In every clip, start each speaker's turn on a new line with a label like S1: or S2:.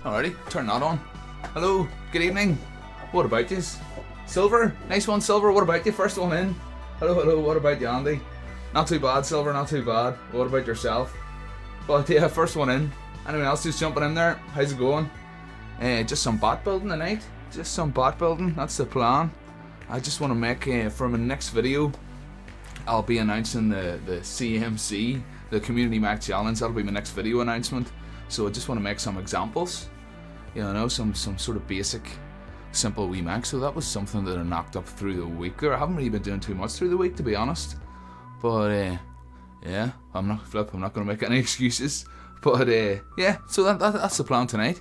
S1: Alrighty, turn that on. Hello, good evening. What about you? Silver, nice one, Silver. What about you? First one in. Hello. What about you, Andy? Not too bad, Silver. Not too bad. What about yourself? But yeah, first one in. Anyone else who's jumping in there? How's it going? Just some bot building tonight. Just some bot building. That's the plan. I just want to make for my next video. I'll be announcing the CMC, the Community Mech Challenge. That'll be my next video announcement. So I just want to make some examples. You know, some sort of basic, simple wee mech. So that was something that I knocked up through the week there. I haven't really been doing too much through the week, to be honest. But yeah, I'm not going to make any excuses. But yeah, so that's the plan tonight.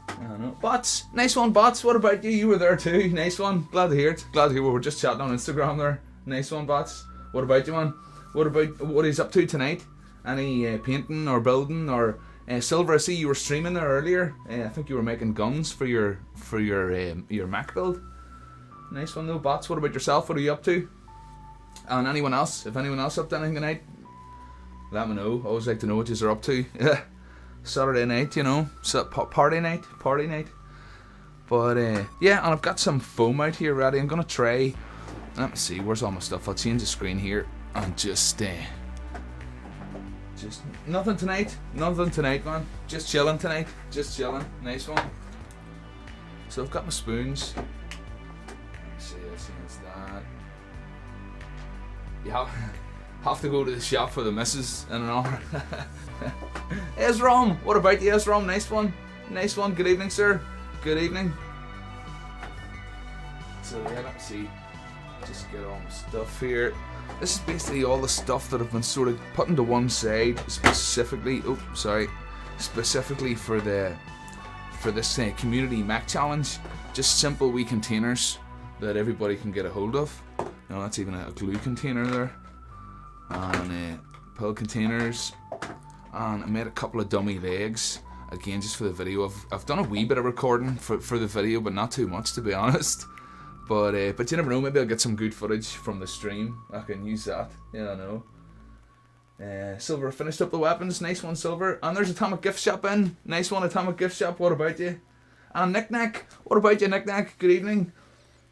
S1: I don't know. Bots, nice one, Bots. What about you? You were there too. Nice one. Glad to hear it. Glad to hear we were just chatting on Instagram there. Nice one, Bots. What about you, man? What he's up to tonight? Any painting or building or Silver? I see you were streaming there earlier. I think you were making guns for your Mac build. Nice one though, Bots. What about yourself? What are you up to? And anyone else? If anyone else up to anything tonight, let me know. I always like to know what you're up to. Saturday night, you know, party night. But yeah, and I've got some foam out here ready. I'm gonna try. Let me see. Where's all my stuff? I'll change the screen here and just nothing tonight, man. Just chilling tonight. Just chilling. Nice one. So I've got my spoons. Let's see it's that. You have to go to the shop for the missus in an hour. Ezrom, what about you, Ezrom? Nice one. Good evening, sir. Good evening. So yeah, let's see. Just get all my stuff here. This is basically all the stuff that I've been sort of putting to one side, specifically for this Community Mech Challenge. Just simple wee containers that everybody can get a hold of. You know, that's even a glue container there, and pill containers. And I made a couple of dummy legs, again just for the video. I've done a wee bit of recording for the video, but not too much, to be honest. But you never know, maybe I'll get some good footage from the stream. I can use that, you know. Silver finished up the weapons, nice one, Silver. And there's Atomic Gift Shop in, nice one, Atomic Gift Shop. What about you? And Knick-Knack, what about you, Knick-Knack? Good evening.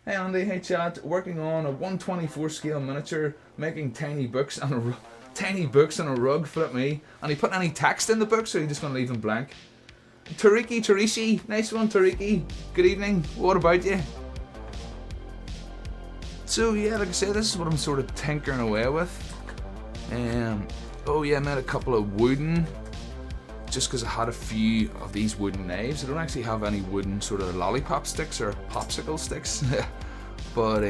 S1: Hey Andy, hey chat. Working on a 1/24 scale miniature, making tiny books and a rug, flip me. And he put any text in the books, or are you just going to leave them blank? Tarishi, nice one, Tariki. Good evening. What about you? So yeah, like I said, this is what I'm sort of tinkering away with. Oh yeah, I made a couple of wooden, just because I had a few of these wooden knives. I don't actually have any wooden sort of lollipop sticks or popsicle sticks. But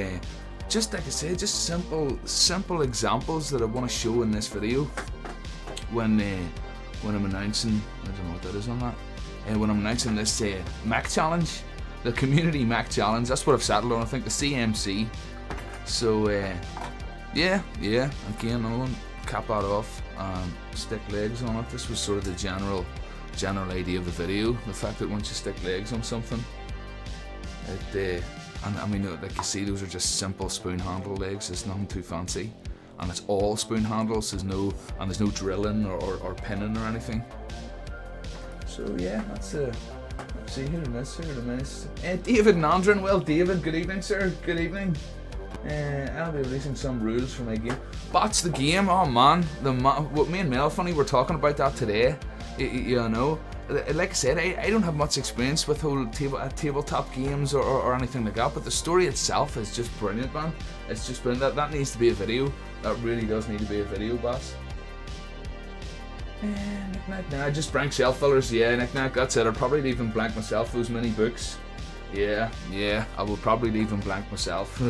S1: just like I said, just simple examples that I want to show in this video when I'm announcing, I don't know what that is on that, when I'm announcing this Mech Challenge, the Community Mech Challenge. That's what I've settled on, I think, the CMC. So yeah, again, I won't cap that off and stick legs on it. This was sort of the general idea of the video, the fact that once you stick legs on something, and I mean, like you see, those are just simple spoon handle legs. It's nothing too fancy, and it's all spoon handles. There's no drilling or pinning or anything. So yeah, that's let's see, here it is. David Nandrin, well, David, good evening, sir. Good evening. I'll be releasing some rules for my game. Bots the game. Oh man, what me and Mel Funny were talking about that today. You know. Like I said, I don't have much experience with whole tabletop games or anything like that, but the story itself is just brilliant, man. It's just brilliant. That needs to be a video. That really does need to be a video, boss. Knick-Knack. Nah, just blank shelf fillers. Yeah, Knick-Knack, that's it. I'll probably leave them blank myself, those mini books. Yeah, I will probably leave them blank myself.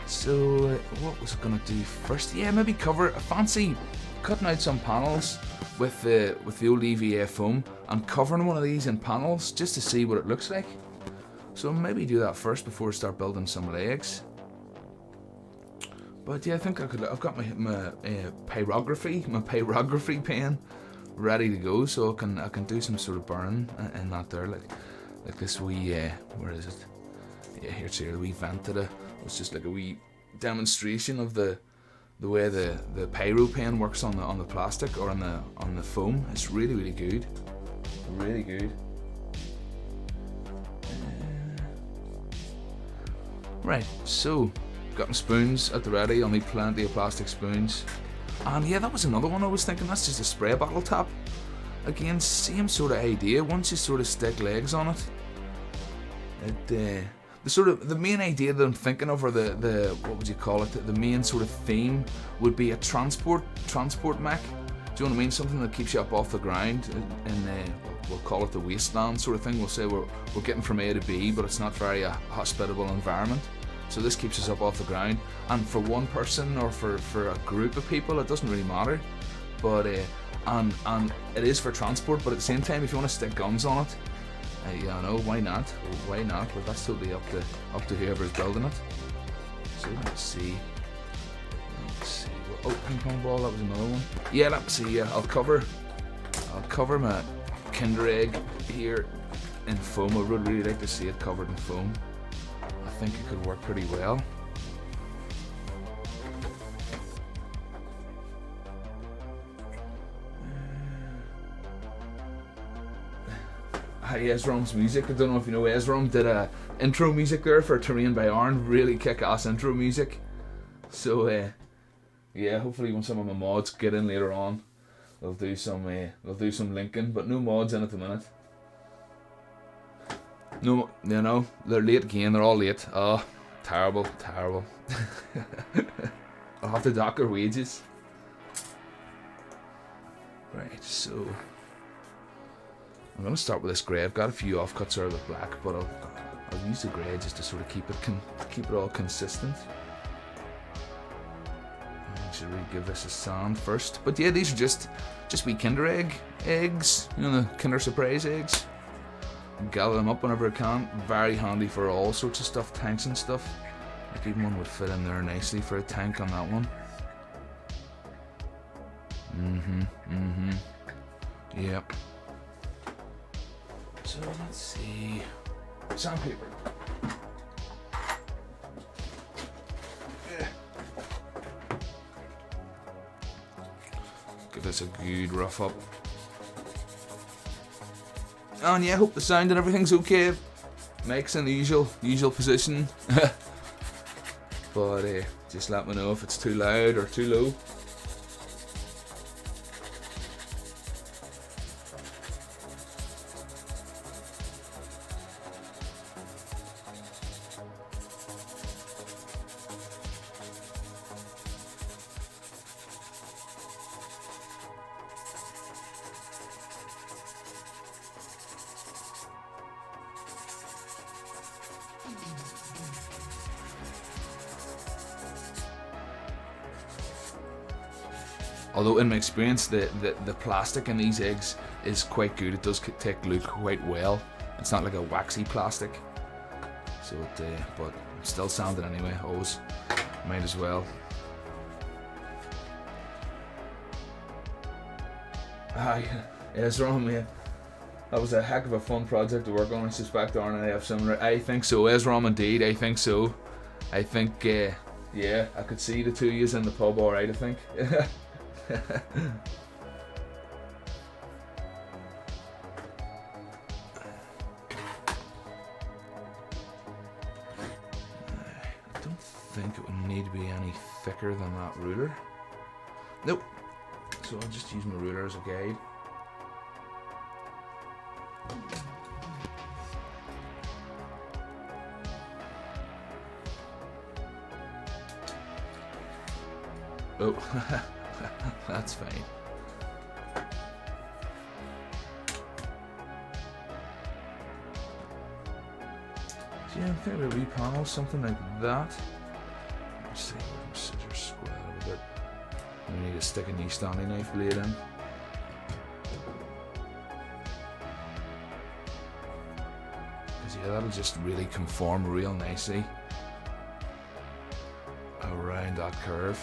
S1: So, what was I going to do first? Yeah, maybe fancy cutting out some panels with the old EVA foam and covering one of these in panels just to see what it looks like. So maybe do that first before I start building some legs. But yeah, I think I've got my pyrography pen ready to go, so I can do some sort of burn in that there, like this wee where is it? Yeah, here it's here, the wee vent that it's just like a wee demonstration of the way the pyro pen works on the plastic or on the foam. It's really good. Really good. Right, so got my spoons at the ready. I'll need plenty of plastic spoons. And yeah, that was another one I was thinking. That's just a spray bottle top. Again, same sort of idea. Once you sort of stick legs on it, the main idea that I'm thinking of, or the what would you call it? The main sort of theme would be a transport mech. Do you know what I mean? Something that keeps you up off the ground, and we'll call it the wasteland sort of thing. We'll say we're getting from A to B, but it's not very a hospitable environment. So this keeps us up off the ground. And for one person or for a group of people, it doesn't really matter. But and it is for transport. But at the same time, if you want to stick guns on it, yeah, no, why not? Why not? But that's totally up to whoever's building it. So let's see. Oh, ping pong ball. That was another one. Yeah, let's see. Yeah, I'll cover my Kinder Egg here in foam. I would really like to see it covered in foam. I think it could work pretty well. Ezrom's music. I don't know if you know, Ezrom did a intro music there for Terrain by Arn. Really kick-ass intro music. So yeah, hopefully when some of my mods get in later on, they'll do some linking, but no mods in at the minute. No, you know, they're late again. They're all late. Oh, terrible. I'll have to dock their wages. Right, so I'm gonna start with this grey. I've got a few offcuts out of the black, but I'll use the grey just to sort of keep it all consistent. I should really give this a sand first. But yeah, these are just wee Kinder eggs. You know, the Kinder Surprise eggs. Gather them up whenever I can. Very handy for all sorts of stuff, tanks and stuff. Like even one would fit in there nicely for a tank on that one. Yep. So let's see. Sandpaper. Give this a good rough up. And yeah, hope the sound and everything's okay. Mike's in the usual position. But just let me know if it's too loud or too low. Although in my experience, the plastic in these eggs is quite good. It does take glue quite well. It's not like a waxy plastic. So but I'm still sanding anyway. Always might as well. Aye, Ezra, man. That was a heck of a fun project to work on. I suspect Arn and I have similar. I think so, Ezra, indeed. I think so. I think yeah, I could see the two of yous in the pub, all right. I think. I don't think it would need to be any thicker than that ruler. Nope. So I'll just use my ruler as a guide. Oh. That's fine. So yeah, I'm thinking of a wee panel, something like that. Let's see, my scissors square a bit. We need to stick a new standing knife blade in. Because yeah, that'll just really conform real nicely around that curve.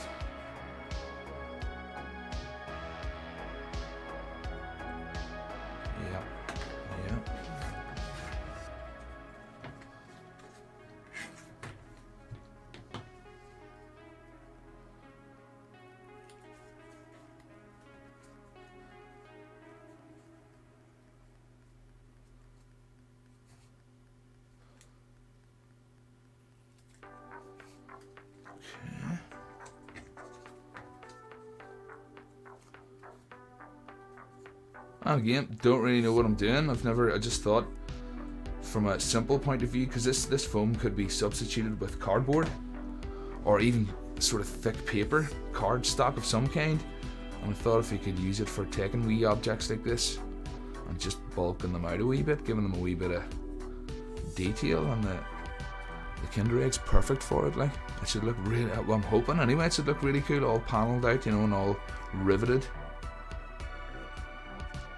S1: And again, don't really know what I'm doing. I just thought from a simple point of view, because this foam could be substituted with cardboard or even sort of thick paper, cardstock of some kind. And I thought if you could use it for taking wee objects like this and just bulking them out a wee bit, giving them a wee bit of detail, and the Kinder Egg's perfect for it. Like, it should look really, well, I'm hoping anyway, it should look really cool, all panelled out, you know, and all riveted.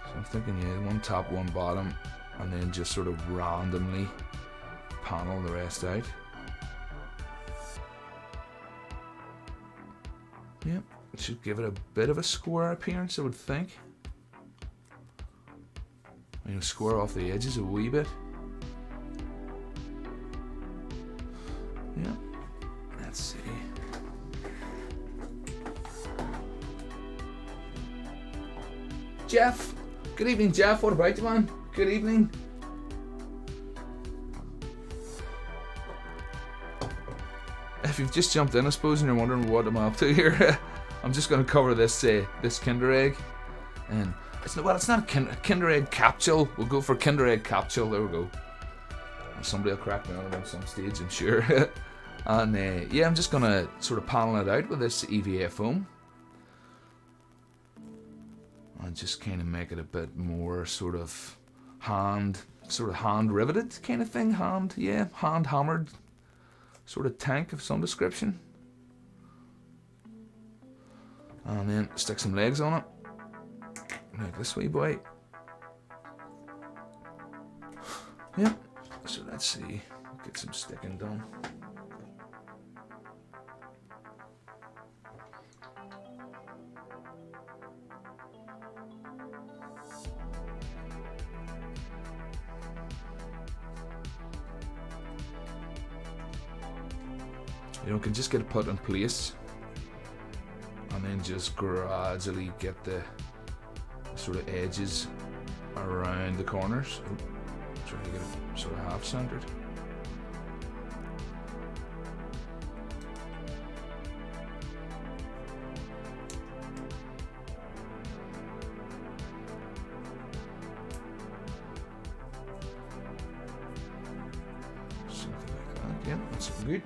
S1: So I'm thinking, yeah, one top, one bottom, and then just sort of randomly panel the rest out. Yep, it should give it a bit of a square appearance, I would think. You know, square off the edges a wee bit. Yeah, let's see. Jeff, good evening, Jeff. What about you, man? Good evening. If you've just jumped in, I suppose, and you're wondering what I'm up to here, I'm just going to cover this this Kinder Egg, and it's not a Kinder Egg capsule. We'll go for Kinder Egg capsule. There we go. Somebody will crack me on it at some stage, I'm sure. And yeah, I'm just gonna sort of panel it out with this EVA foam, and just kind of make it a bit more sort of hand riveted kind of thing. Hand hammered sort of tank of some description. And then stick some legs on it, like this wee boy. Yep. So let's see, get some sticking done. You know, can just get it put in place, and then just gradually get the sort of edges around the corners. Try to get it sort of half centered. Something like that. Yeah, that's good.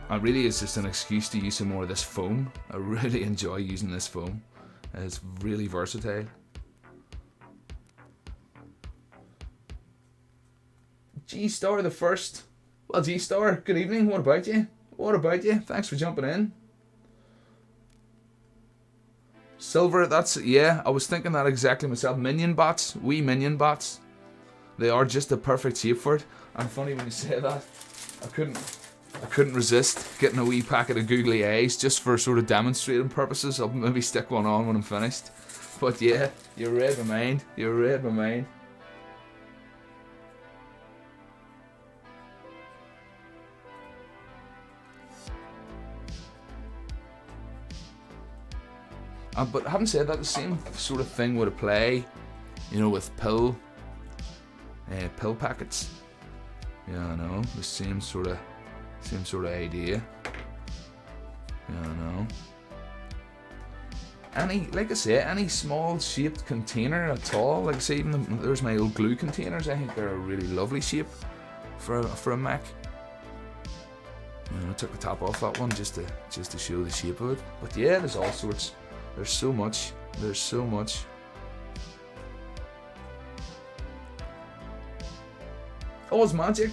S1: And really, it's just an excuse to use some more of this foam. I really enjoy using this foam. It's really versatile. G-Star the first. Well, G-Star, good evening. What about you? What about you? Thanks for jumping in. Silver, yeah, I was thinking that exactly myself. Minion bots, wee minion bots. They are just the perfect shape for it. And funny when you say that, I couldn't resist getting a wee packet of googly eyes just for sort of demonstrating purposes. I'll maybe stick one on when I'm finished. But yeah, you read my mind. You read my mind. But having said that, the same sort of thing would apply, you know, with pill packets. Yeah, I know, the same sort of idea. Yeah, I know. Like I say, any small shaped container at all. Like I say, even there's my old glue containers. I think they're a really lovely shape for a mech. You know, I took the top off that one just to show the shape of it. But yeah, there's all sorts. There's so much. There's so much. Oz Magic.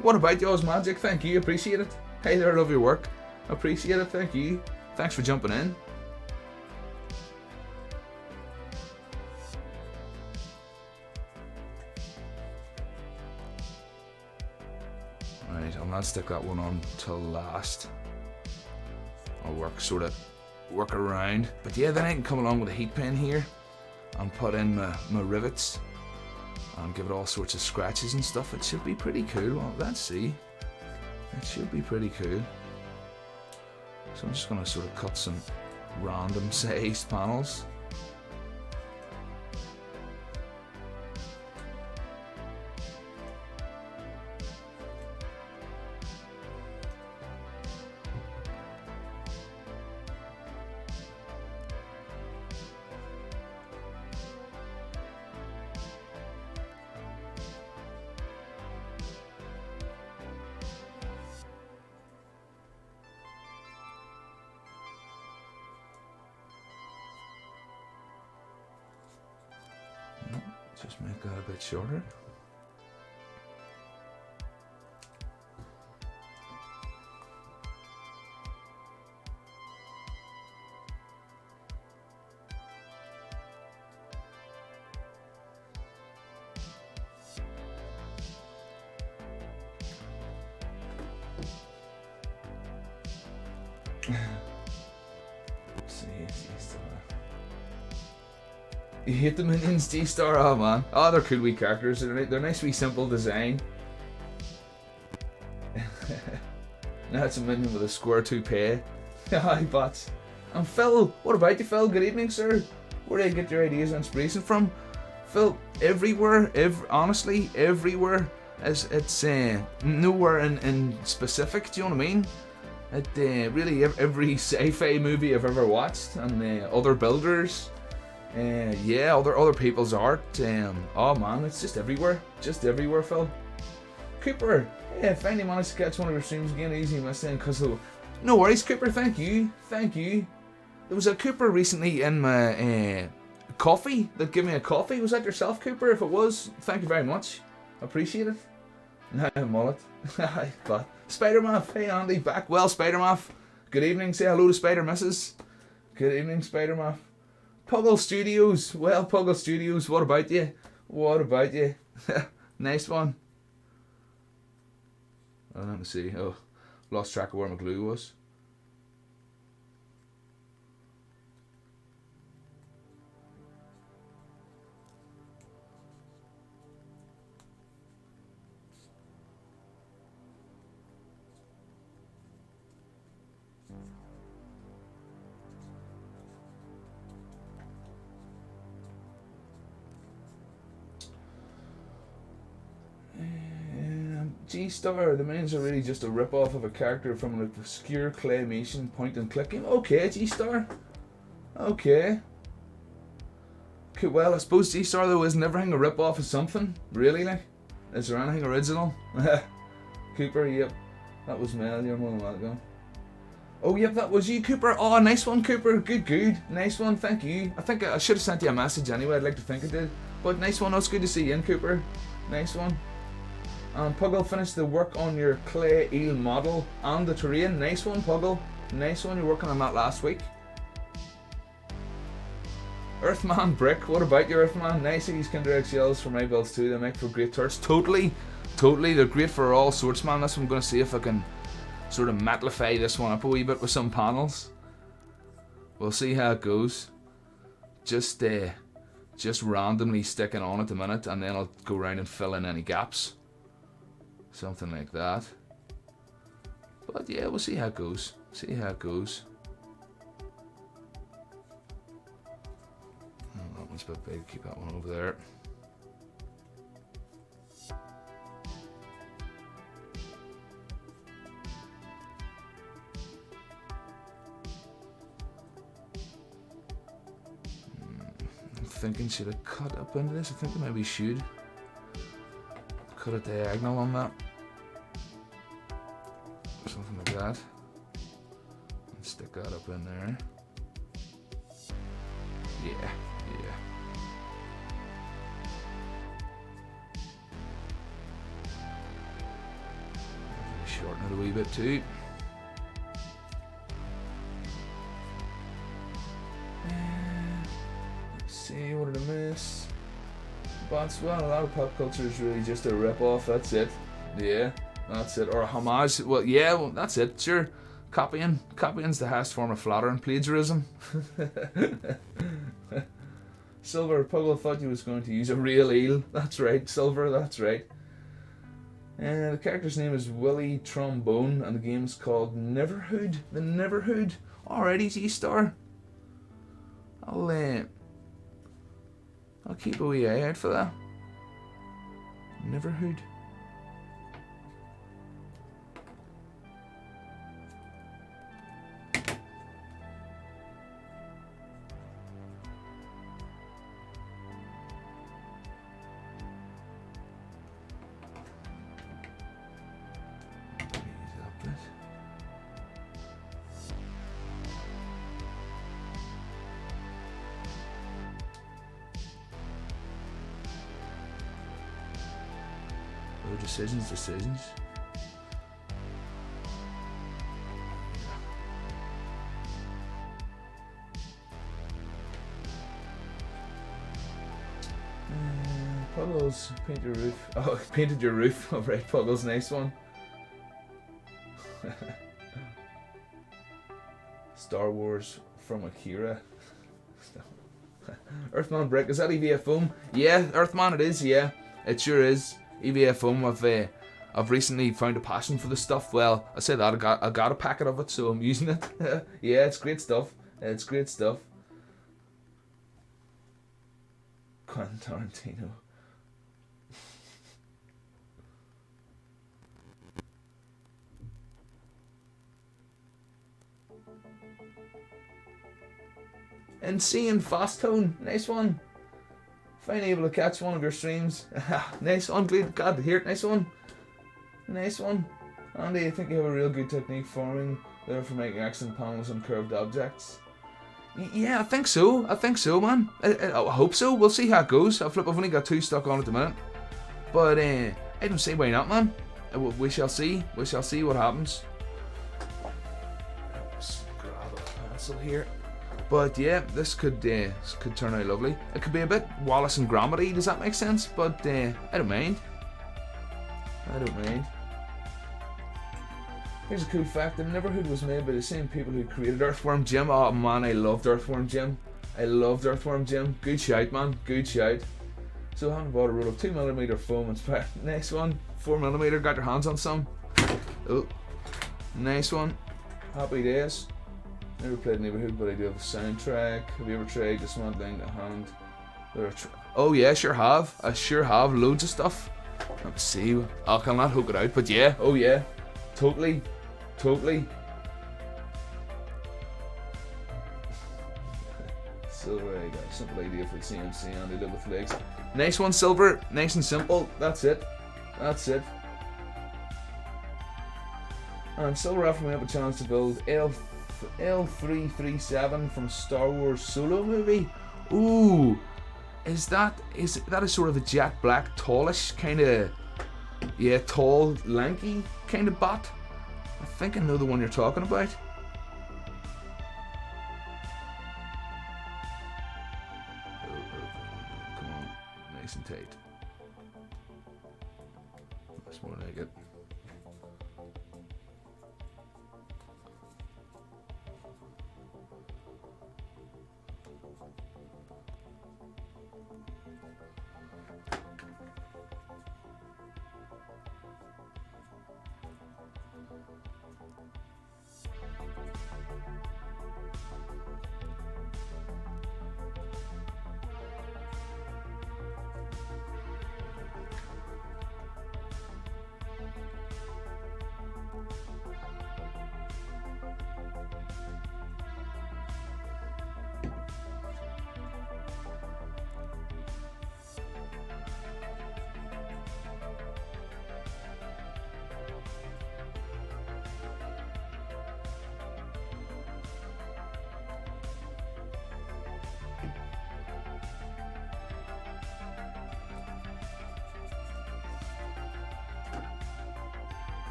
S1: What about you, Oz Magic? Thank you. Appreciate it. Hey there, love your work. Appreciate it. Thank you. Thanks for jumping in. Right, I'll not stick that one on till last. I'll work around. But yeah, then I can come along with a heat pen here and put in my rivets and give it all sorts of scratches and stuff. It should be pretty cool. Well, let's see. It should be pretty cool. So I'm just going to sort of cut some random sized panels. Just make that a bit shorter. You hate the minions, G-Star? Oh man. Oh, they're cool wee characters. They're nice wee simple design. Now it's a minion with a square toupee. Hi, bots. And Phil, what about you, Phil? Good evening, sir. Where do you get your ideas and inspiration from? Phil, everywhere, honestly, everywhere. It's nowhere in specific, do you know what I mean? Really, every sci-fi movie I've ever watched, and other builders. Yeah, other people's art. Oh man, it's just everywhere, Phil. Cooper, yeah, finally managed to catch one of your streams again. Easy missing because of. No worries, Cooper. Thank you. There was a Cooper recently in my coffee that gave me a coffee. Was that yourself, Cooper? If it was, thank you very much. Appreciate it. Nah, mullet. But Spider-Muff, hey Andy, back well, Spider-Muff. Good evening. Say hello to Spider Misses. Good evening, Spider-Muff. Puggle Studios. Well, Puggle Studios, what about you? Nice one. Let me see. Oh, lost track of where my glue was. G-Star, the minions are really just a rip-off of a character from an obscure claymation point-and-click game. Okay, G-Star. Okay, well, I suppose G-Star, though, isn't everything a rip-off of something? Really, like? Is there anything original? Cooper, yep. That was Mel, you're more than welcome. Oh, yep, that was you, Cooper. Oh, nice one, Cooper. Good. Nice one, thank you. I think I should have sent you a message anyway. I'd like to think I did. But nice one, it's good to see you in, Cooper. Nice one. Puggle, finished the work on your clay eel model and the terrain. Nice one, Puggle. Nice one, you're working on that last week. Earthman Brick, what about your Earthman? Nice, these Kinder XLs for my builds too. They make for great turrets. Totally. They're great for all sorts, man. That's what I'm going to see if I can sort of metalify this one up a wee bit with some panels. We'll see how it goes. Just randomly sticking on at the minute, and then I'll go around and fill in any gaps. Something like that. But yeah, we'll see how it goes. Oh, that one's a bit big. Keep that one over there. I'm thinking, should I cut up into this? I think I maybe should. Cut a diagonal on that. Something like that. And stick that up in there. Yeah. Shorten it a wee bit too. Let's see, what did I miss? But well, a lot of pop culture is really just a rip-off, that's it. Yeah, that's it. Or a homage. Well, yeah, well, that's it. Sure. Copying's the highest form of flattering plagiarism. Silver, Puggle thought you was going to use a real eel. That's right, Silver, that's right. The character's name is Willie Trombone, and the game is called Neverhood. The Neverhood. Alrighty, G-Star. I'll keep a wee eye out for that. Neverhood. Oh, decisions. Puggles, paint your roof. Oh, painted your roof. Alright, Puggles, nice one. Star Wars from Akira. Earthman Brick, is that EVF foam? Yeah, Earthman it is, yeah. It sure is. EVF foam, I've recently found a passion for the stuff. Well, I said that, I got a packet of it, so I'm using it. Yeah, it's great stuff. It's great stuff. Quentin Tarantino. And seeing Fast Tone, nice one. Finally able to catch one of your streams. Nice one, glad to hear it, nice one. Nice one. Andy, I think you have a real good technique forming there for making accent panels and curved objects. Yeah, I think so, man. I hope so, we'll see how it goes. I've only got 2 stuck on at the minute. But I don't see why not, man. We shall see what happens. Let's grab a pencil here. But yeah, this could turn out lovely. It could be a bit Wallace and Gromity, does that make sense? But I don't mind. Here's a cool fact: the Neverhood was made by the same people who created Earthworm Jim. Oh man, I loved Earthworm Jim. Good shout, man. Good shout. So I haven't bought a roll of 2mm foam inspired. Nice one. 4mm. Got your hands on some. Oh, nice one. Happy days. Never played Neighborhood, but I do have a soundtrack. Have you ever tried dismantling a hand? Oh yeah, sure have. I sure have. Loads of stuff. Let me see. I cannot hook it out, but yeah. Oh yeah. Totally. Silver, I got a simple idea for the CNC and I live with legs. Nice one, Silver. Nice and simple. That's it. And Silver offered me up a chance to build L337 from Star Wars Solo movie. Ooh, is that a sort of a Jack Black tallish kind of, yeah, tall, lanky kind of bot? I think I know the one you're talking about. Come on, nice and tight. That's more like it.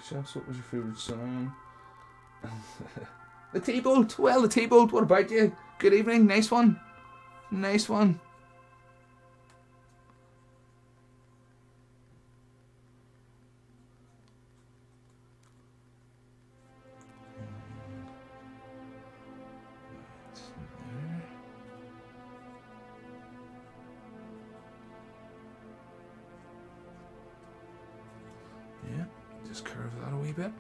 S1: Chefs, what was your favourite song? The T-Bolt. Well, the T-Bolt. What about you? Good evening. Nice one. wee bit.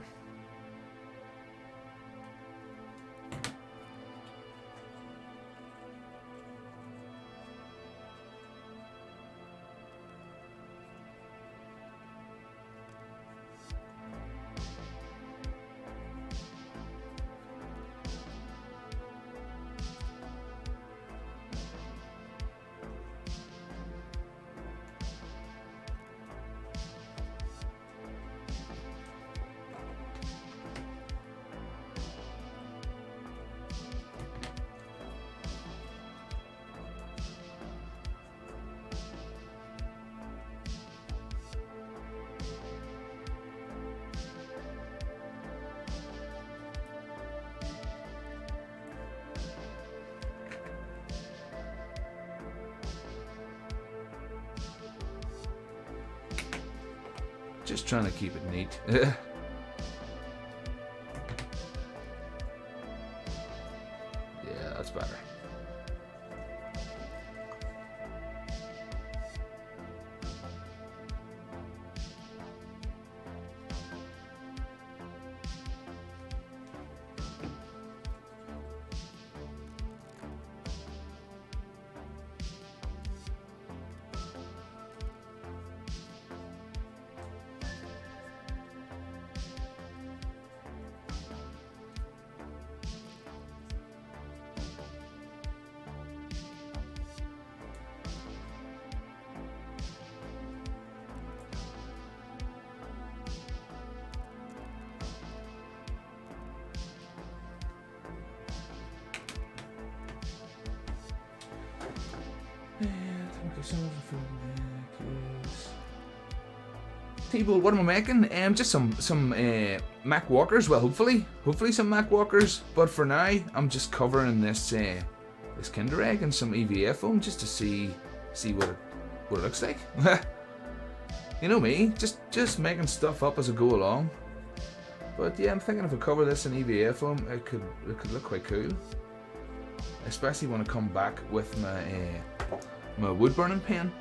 S1: Just trying to keep it neat. Yeah, that's better. People, what am I making? Just some Mac walkers. Well, hopefully some Mac walkers. But for now, I'm just covering this this Kinder Egg and some EVA foam just to see what it looks like. You know me, just making stuff up as I go along. But yeah, I'm thinking if I cover this in EVA foam, it could look quite cool. Especially when I come back with my wood burning pen.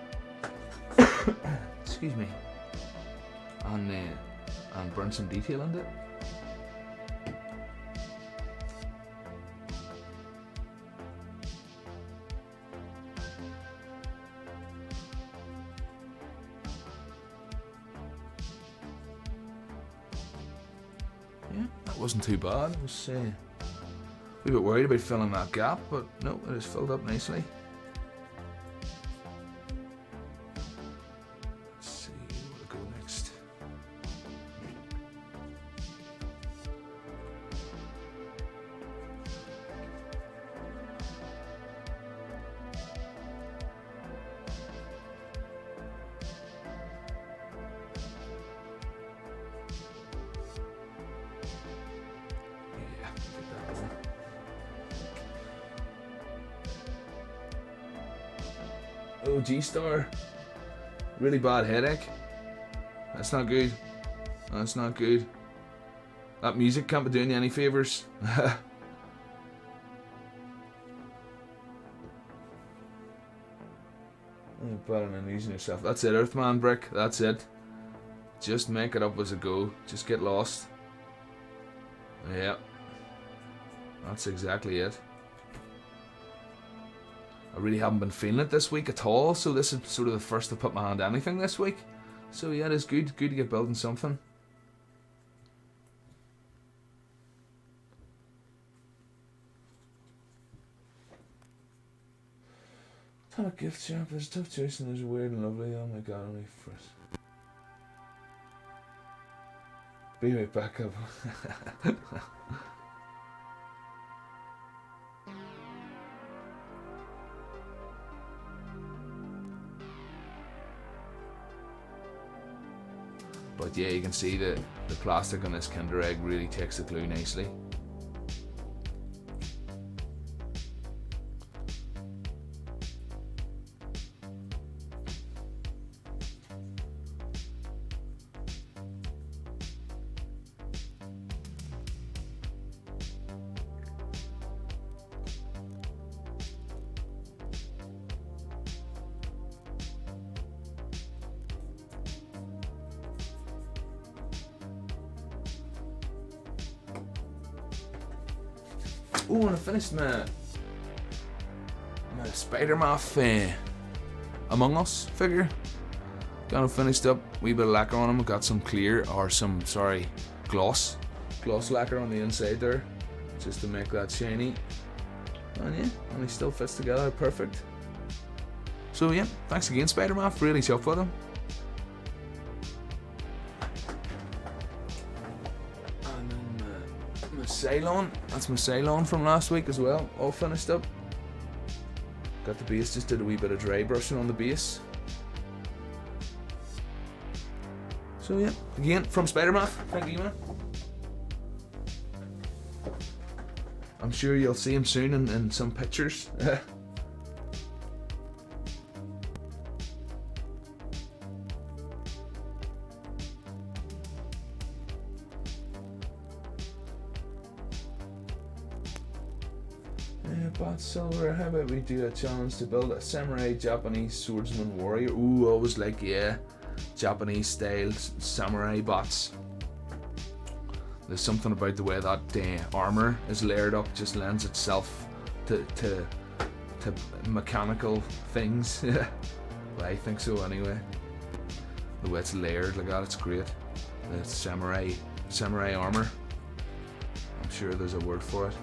S1: Excuse me. And burn some detail into it. Yeah, that wasn't too bad. I was a wee bit worried about filling that gap, but no, it is filled up nicely. Oh, G-Star. Really bad headache. That's not good. That's not good. That music can't be doing you any favours. Better than using yourself. That's it, Earthman Brick. That's it. Just make it up as I go. Just get lost. Yeah. That's exactly it. I really haven't been feeling it this week at all, so this is sort of the first to put my hand to anything this week. So yeah, it is good to get building something. Ton of gift shop, there's tough choice and there's weird and lovely. Oh my god, only first. Be right back up. But yeah, you can see the plastic on this Kinder Egg really takes the glue nicely. Oh, and I finished my Spider-Man Among Us figure. Got him finished up. Wee bit of lacquer on him. Got some gloss lacquer on the inside there, just to make that shiny. And yeah, and he still fits together perfect. So yeah, thanks again, Spider-Man. Really chuffed with him. And then my Cylon. That's my Cylon from last week as well. All finished up. Got the base. Just did a wee bit of dry brushing on the base. So yeah, again from Spider-Man. Thank you, man. I'm sure you'll see him soon in some pictures. Bot Silver, how about we do a challenge to build a samurai Japanese swordsman warrior? Ooh, always like, yeah, Japanese style samurai bots. There's something about the way that armor is layered up, just lends itself to mechanical things. Well, I think so anyway. The way it's layered like that, it's great. The samurai armor. I'm sure there's a word for it.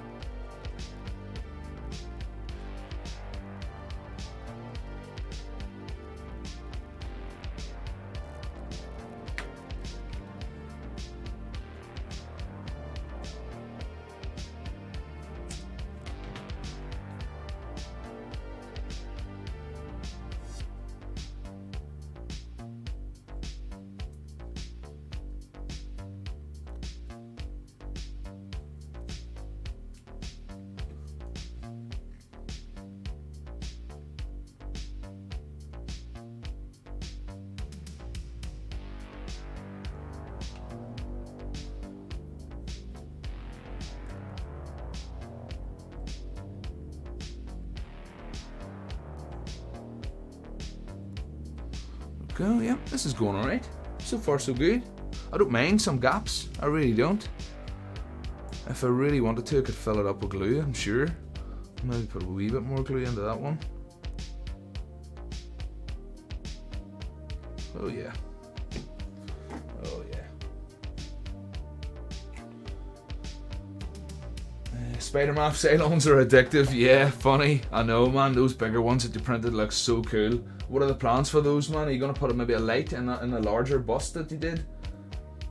S1: Go, yeah, this is going alright. So far so good. I don't mind some gaps, I really don't. If I really wanted to, I could fill it up with glue, I'm sure. Maybe put a wee bit more glue into that one. Oh yeah. Oh yeah. Spider-Man Cylons are addictive, yeah, funny. I know, man, those bigger ones that you printed look so cool. What are the plans for those, man? Are you gonna put maybe a light in the larger bust that you did?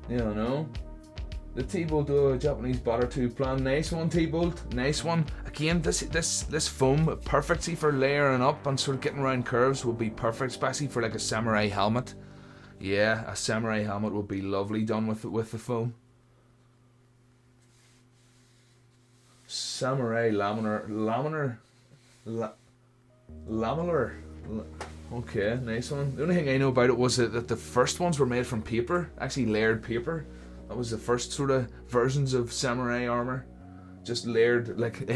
S1: You don't know. The T-Bolt Japanese batter tube plan, nice one, T-Bolt, nice one. Again, this foam, perfect see for layering up and sort of getting around curves would be perfect, especially for like a samurai helmet. Yeah, a samurai helmet would be lovely done with the foam. Samurai lamellar. Okay, nice one. The only thing I know about it was that the first ones were made from paper, actually layered paper. That was the first sort of versions of samurai armor, just layered like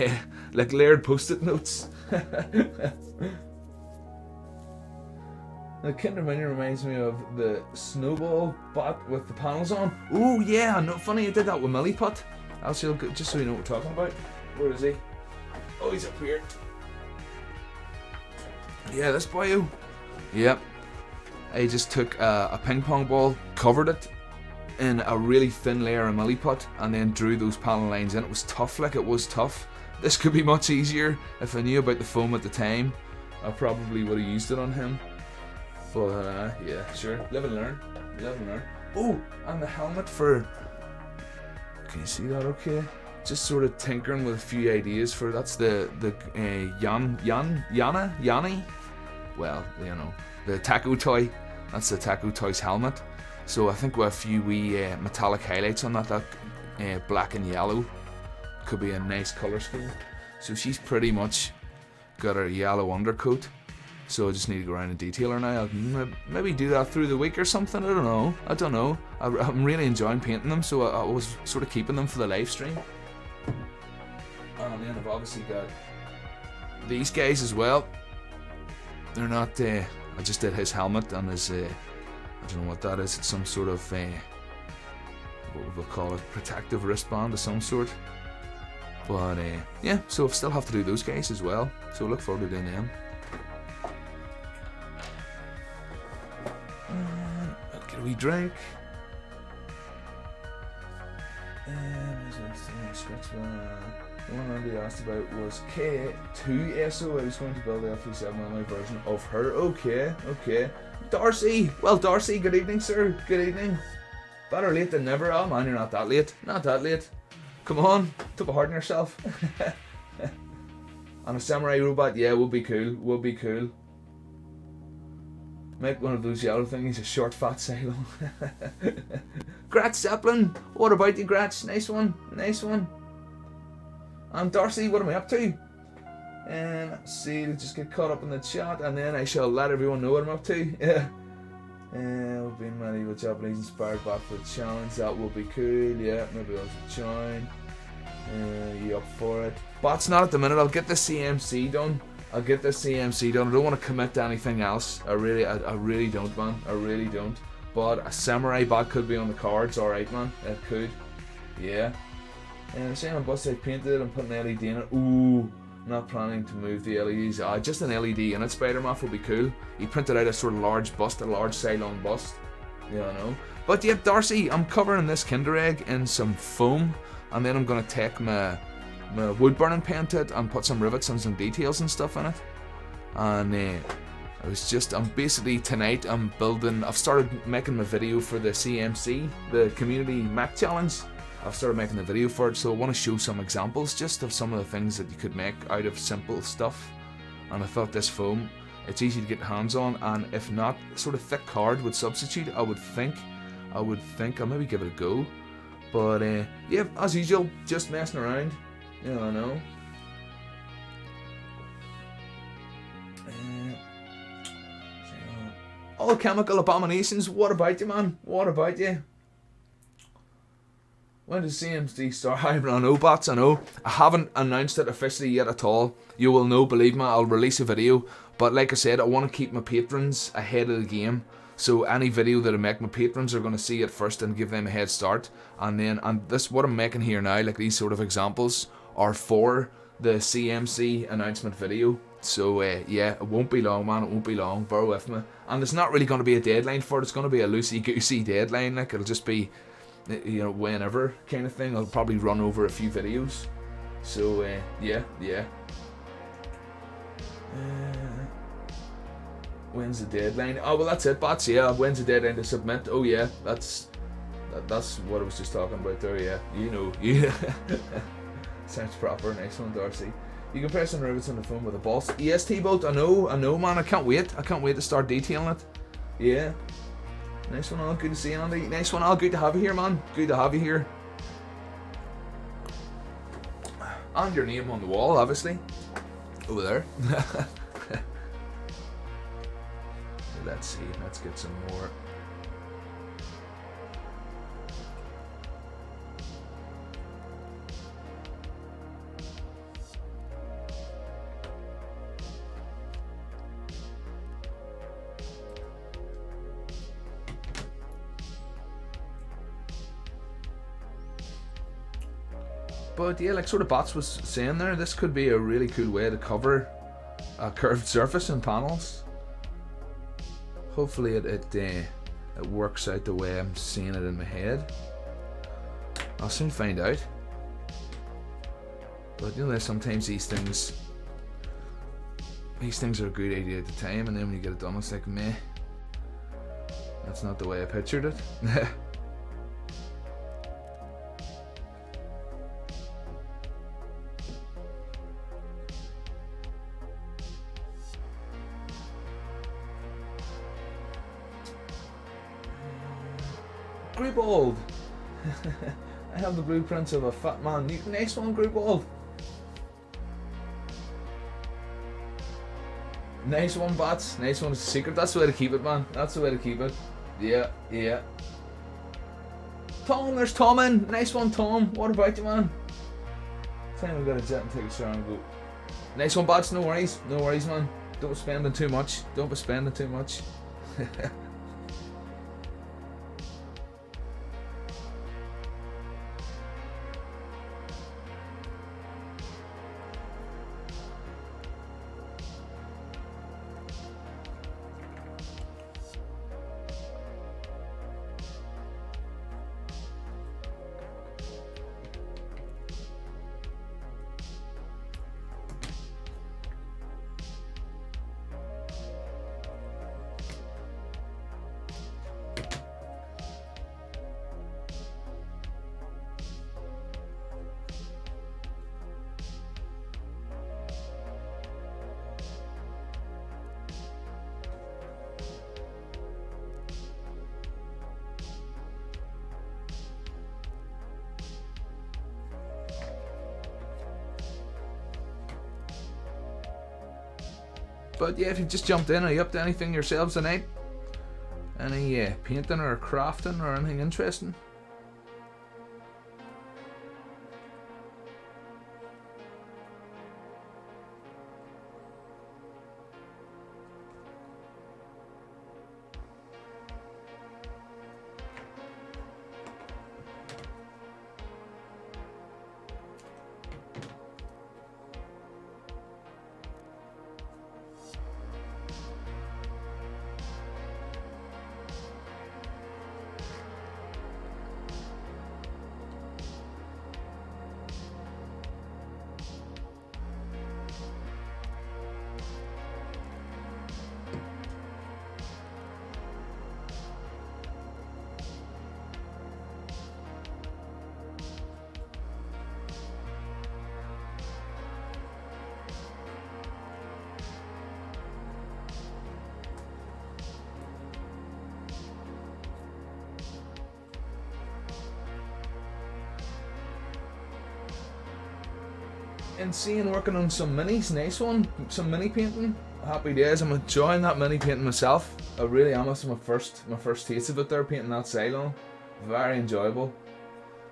S1: layered post-it notes. The Kinder Mini reminds me of the snowball bot with the panels on. Oh yeah, no funny. I did that with Milliput. Actually, just so you know what we're talking about. Where is he? Oh, he's up here. Yeah, this boy. Yep. I just took a ping pong ball, covered it in a really thin layer of Milliput, and then drew those panel lines in. It was tough, like it was tough. This could be much easier. If I knew about the foam at the time, I probably would have used it on him. But yeah, sure. Live and learn. Live and learn. Oh, and the helmet for... Can you see that okay? Just sort of tinkering with a few ideas for... That's the Yanni? Well, you know, the Taco Toy. That's the Taco Toy's helmet. So I think with a few wee metallic highlights on that black and yellow could be a nice colour scheme. So she's pretty much got her yellow undercoat. So I just need to go around and detail her now. I'll maybe do that through the week or something. I don't know. I'm really enjoying painting them, so I was sort of keeping them for the live stream. And then I've obviously got these guys as well. They're not. I just did his helmet and his. I don't know what that is. It's some sort of what would we call it? Protective wristband of some sort. But yeah, so I still have to do those guys as well. So look forward to doing them. I'll get a wee drink. The one Andy asked about was K2SO. I was going to build the F37 on my version of her. Okay. Darcy! Well, Darcy, good evening, sir. Good evening. Better late than never. Oh man, you're not that late. Not that late. Come on, took a heart on yourself. And a samurai robot, yeah, would be cool. Make one of those yellow things a short fat silo. Gratz Zeppelin, what about you, Gratz? Nice one. And Darcy, what am I up to? Let's see, let's just get caught up in the chat and then I shall let everyone know what I'm up to. Yeah. We've been many with Japanese inspired bot for the challenge. That will be cool. Yeah, maybe I'll join. You up for it? Bot's not at the minute. I'll get the CMC done. I don't want to commit to anything else. I really don't, man. I really don't. But a samurai bot could be on the cards. Alright, man. It could. Yeah. And saying on bus I painted it and put an LED in it. Ooh. Not planning to move the LEDs. Just an LED in it. Spider-Man would be cool. He printed out a sort of large bust, a large Cylon bust. Yeah, I know. But yeah, Darcy, I'm covering this Kinder Egg in some foam, and then I'm gonna take my wood burning pen to it and put some rivets and some details and stuff in it. And I'm basically tonight I've started making my video for the CMC, the Community Mech Challenge. I've started making a video for it, so I want to show some examples just of some of the things that you could make out of simple stuff. And I thought this foam, it's easy to get hands on, and if not, sort of thick card would substitute. I would think I'll maybe give it a go. But yeah, as usual, just messing around. I know. All chemical abominations. What about you, man? What about you? When does CMC start hybrid on Obots? I know. I haven't announced it officially yet at all. You will know, believe me, I'll release a video. But like I said, I want to keep my patrons ahead of the game. So any video that I make, my patrons are going to see it first and give them a head start. And this, what I'm making here now, like these sort of examples, are for the CMC announcement video. So yeah, it won't be long, man. It won't be long. Bear with me. And there's not really going to be a deadline for it. It's going to be a loosey-goosey deadline. Like, it'll just be, whenever kind of thing. I'll probably run over a few videos. So yeah. When's the deadline? Oh, well, that's it, bots. Yeah, when's the deadline to submit? Oh yeah, that's what I was just talking about there. Yeah, yeah. Sounds proper. Nice one, Darcy. You can press on rivets on the phone with a boss. EST boat. I know, man. I can't wait to start detailing it. Yeah. Nice one, all. Good to see you, Andy. Nice one, all. Good to have you here, man. Good to have you here. And your name on the wall, obviously. Over there. Let's see. Let's get some more. But yeah, like sort of Bots was saying there, this could be a really cool way to cover a curved surface in panels. Hopefully it works out the way I'm seeing it in my head. I'll soon find out. But sometimes these things are a good idea at the time, and then when you get it done, it's like, meh. That's not the way I pictured it. Grubold! I have the blueprints of a fat man. Nice one, Grubold! Nice one, Bats. Nice one. It's a secret. That's the way to keep it, man. That's the way to keep it. Yeah. Tom, there's Tom in. Nice one, Tom. What about you, man? Time we got a jet and take a shower and go. Nice one, Bats. No worries, man. Don't be spending too much. But yeah, if you've just jumped in, are you up to anything yourselves tonight? Any painting or crafting or anything interesting? And seeing working on some minis, nice one, some mini painting. Happy days. I'm enjoying that mini painting myself. I really am. It's my first taste of it there, painting that Cylon. Very enjoyable.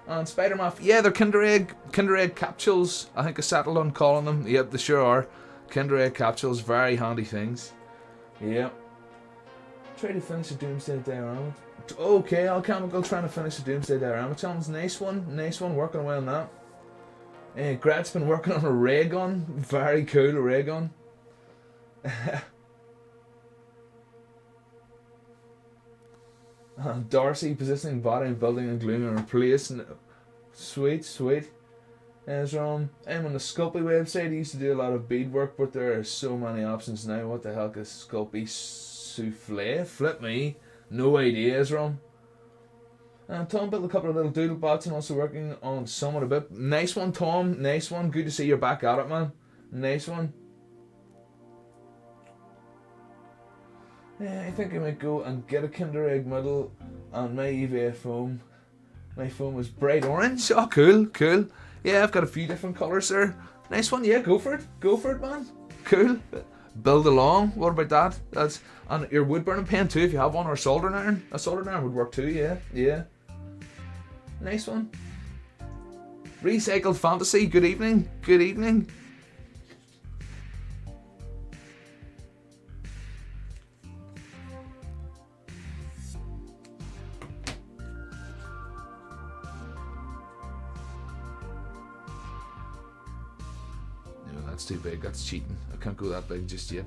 S1: And Spider-Man, yeah, they're Kinder Egg capsules. I think I settled on calling them. Yep, they sure are. Kinder Egg capsules, very handy things. Yep. Try to finish the Doomsday Diorama. Okay, Alchemical trying to finish the Doomsday Diorama challenge. Nice one, working away on that. Gret's been working on a ray gun. Very cool ray gun. Darcy positioning body and building and gluing and replacing. Sweet. I'm on the Sculpey website. I used to do a lot of beadwork, but there are so many options now. What the heck is Sculpey souffle? Flip me. No idea, Ezra. Tom built a couple of little doodle bots and also working on someone a bit. Nice one, Tom. Nice one. Good to see you're back at it, man. Nice one. I think I might go and get a Kinder Egg medal and my EVA foam. My foam was bright orange. Oh, cool. Yeah, I've got a few different colours there. Nice one. Yeah, go for it, man. Cool. Build along. What about that? And your wood burning pen too, if you have one, or a soldering iron. A soldering iron would work too. Yeah. Nice one. Recycled Fantasy, good evening. No, that's too big, that's cheating. I can't go that big just yet.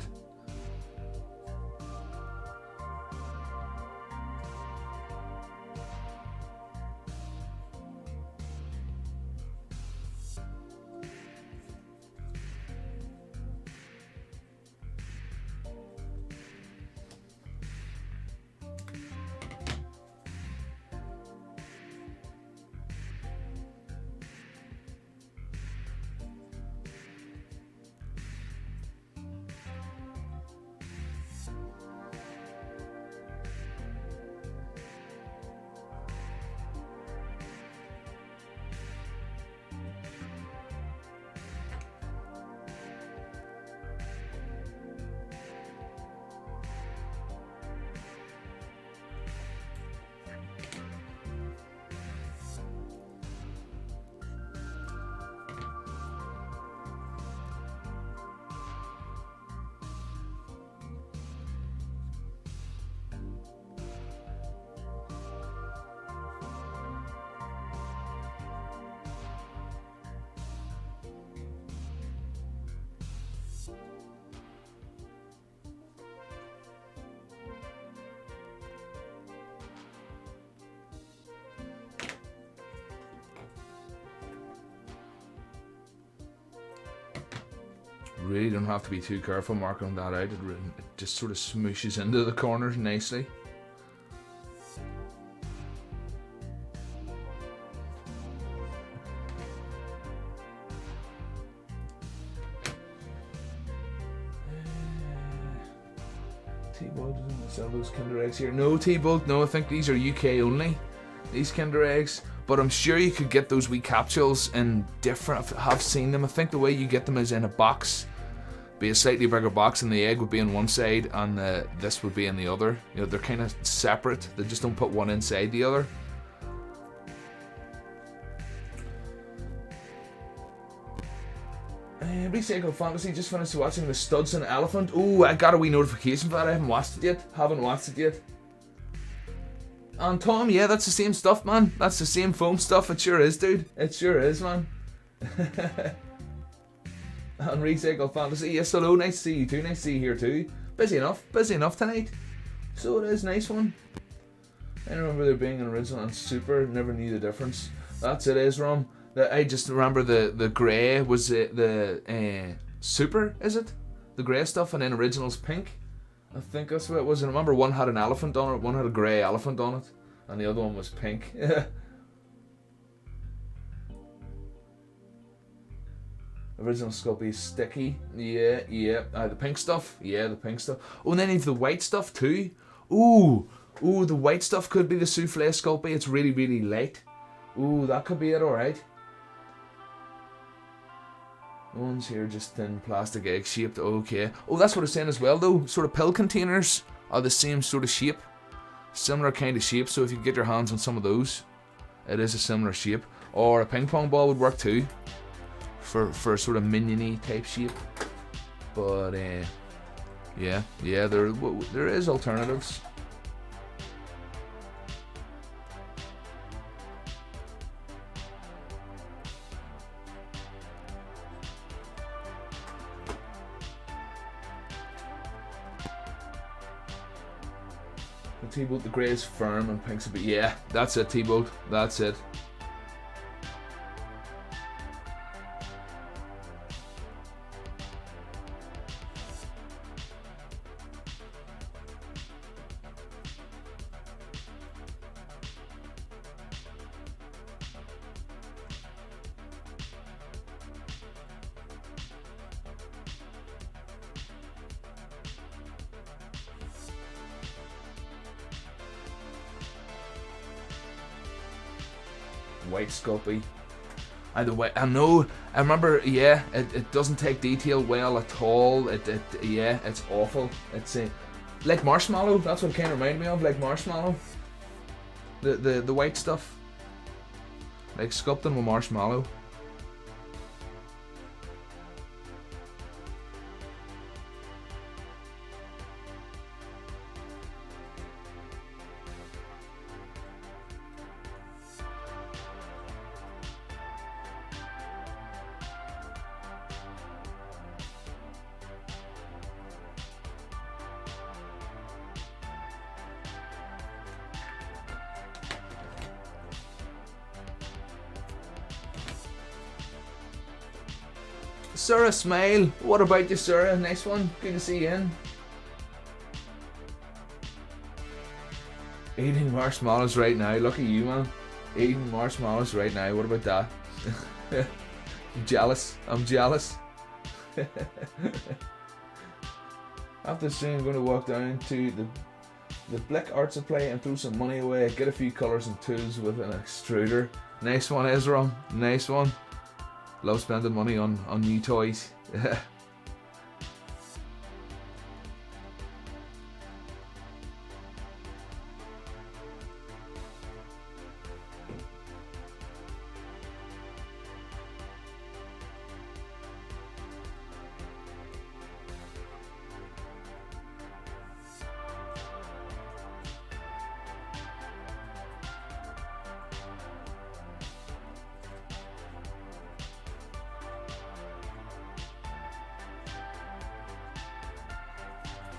S1: Really don't have to be too careful marking that out. It just sort of smooshes into the corners nicely. T-Bolt doesn't sell those Kinder Eggs here. No, T-Bolt, no, I think these are UK only. These Kinder Eggs. But I'm sure you could get those wee capsules in different. I have seen them. I think the way you get them is in a box. be a slightly bigger box, and the egg would be on one side, and this would be in the other. You know, they're kind of separate. They just don't put one inside the other. Recycle Fantasy just finished watching the Studs and Elephant. Oh, I got a wee notification for that. I haven't watched it yet. And Tom, yeah, that's the same stuff, man. That's the same foam stuff. It sure is, dude. It sure is, man. And Recycle Fantasy, yes, hello. Nice to see you too. Nice to see you here too. Busy enough tonight. So it is, nice one. I remember there being an original and super. Never knew the difference. That's it, is Rom. I just remember the grey was the super, is it? The grey stuff, and then original's pink. I think that's what it was. I remember one had an elephant on it, one had a grey elephant on it, and the other one was pink. Original Sculpey is sticky. Yeah. The pink stuff. Yeah, the pink stuff. Oh, and then you've the white stuff too. Ooh, the white stuff could be the souffle Sculpey. It's really, really light. Ooh, that could be it, alright. One's here just thin plastic egg shaped. Okay. Oh, that's what it's saying as well though. Sort of pill containers are the same sort of shape. Similar kind of shape. So if you can get your hands on some of those, it is a similar shape. Or a ping pong ball would work too. For sort of minion-y type shape. But yeah, there is alternatives. T-Bolt, the grey is firm and pink's a bit. Yeah, that's it, T-Bolt. That's it. White Sculpey. I know. I remember. Yeah, it doesn't take detail well at all. Yeah, it's awful. It's like marshmallow. That's what it kind of reminded me of, like marshmallow. The white stuff. Like sculpting with marshmallow. Sarah Smile, what about you, Sarah? Nice one, good to see you in. Eating marshmallows right now, lucky you, man. Eating marshmallows right now, what about that? I'm jealous. After the stream, I'm going to walk down to the Blick Art Supply and throw some money away, get a few colours and tools with an extruder. Nice one, Ezra, nice one. Love spending money on new toys.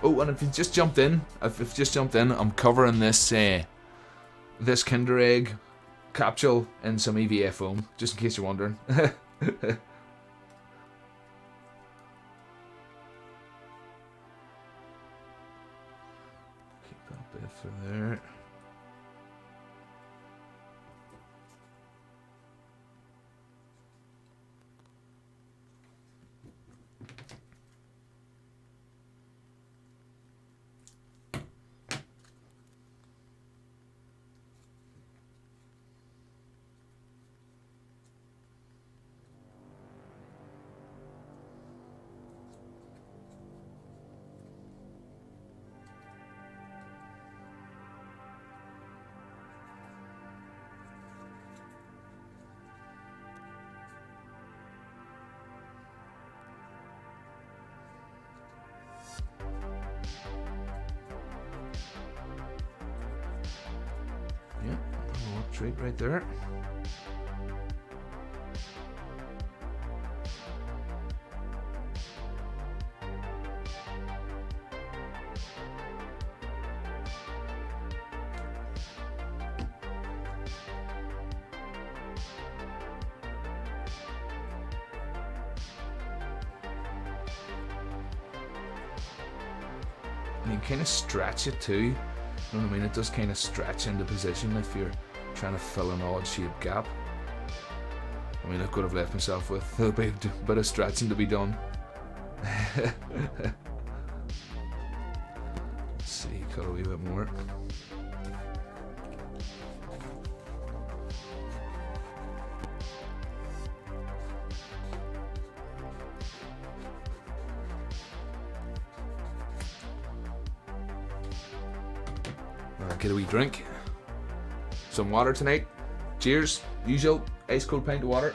S1: Oh, and if you've just jumped in, I'm covering this this Kinder Egg capsule in some EVA foam, just in case you're wondering. Keep that bit for there. treat right there. You can kind of stretch it too. You know what I mean? It does kind of stretch into position if you're trying to fill an odd shaped gap. I mean, I could have left myself with a bit of stretching to be done. Let's see, cut a wee bit more. Get a wee drink. Some water tonight. Cheers. Usual ice cold pint of water.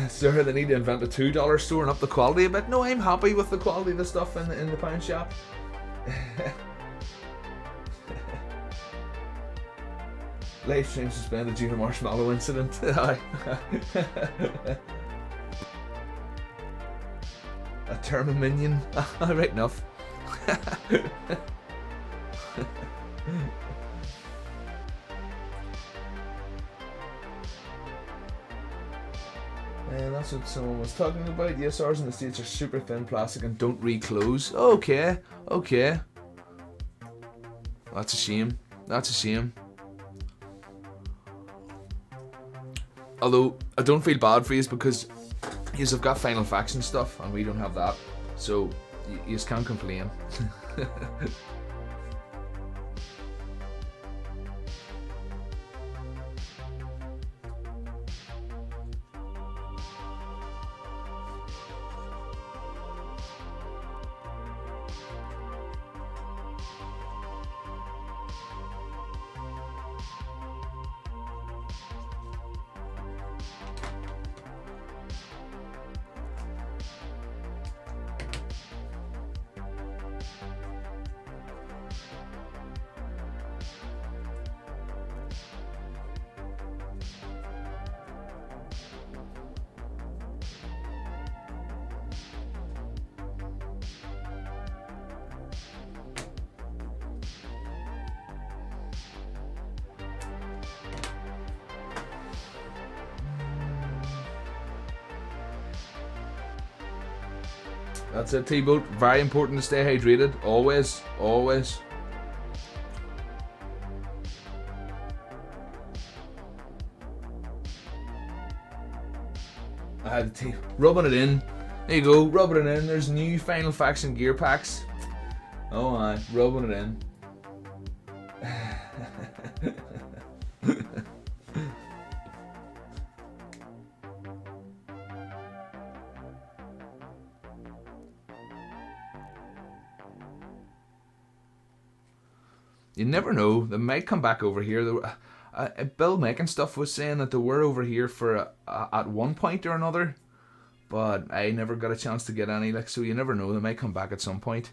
S1: Sir, they need to invent a $2 store and up the quality a bit. No, I'm happy with the quality of the stuff in the pound shop. Live stream suspended due to marshmallow incident. A term of minion. Right enough. And that's what someone was talking about. The SRs in the States are super thin plastic and don't reclose. Okay, okay. That's a shame. That's a shame. Although, I don't feel bad for you because you've got Final Faction stuff and we don't have that. So, you just can't complain. That's it, T-Boat. Very important to stay hydrated. Always, always. I had the rubbing it in. There you go, rubbing it in. There's new Final Faction gear packs. Oh my, rubbing it in. You never know. They might come back over here. Bill Making stuff was saying that they were over here for at one point or another, but I never got a chance to get any. So you never know. They might come back at some point.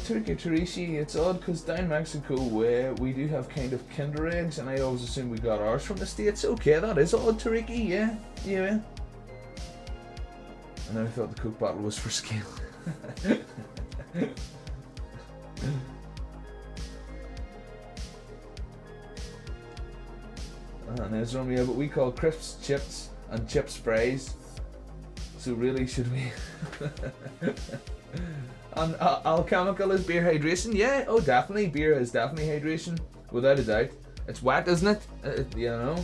S1: Turkey Teresi, it's odd because down Mexico way we do have kind of Kinder eggs, and I always assume we got ours from the States. Okay, that is odd, Turkey, yeah. And then I thought the Coke bottle was for scale. And there's only but we call crisps chips and chip sprays. So really, should we? And alchemical is beer hydration? Yeah, oh definitely, beer is definitely hydration, without a doubt. It's wet, isn't it? You know.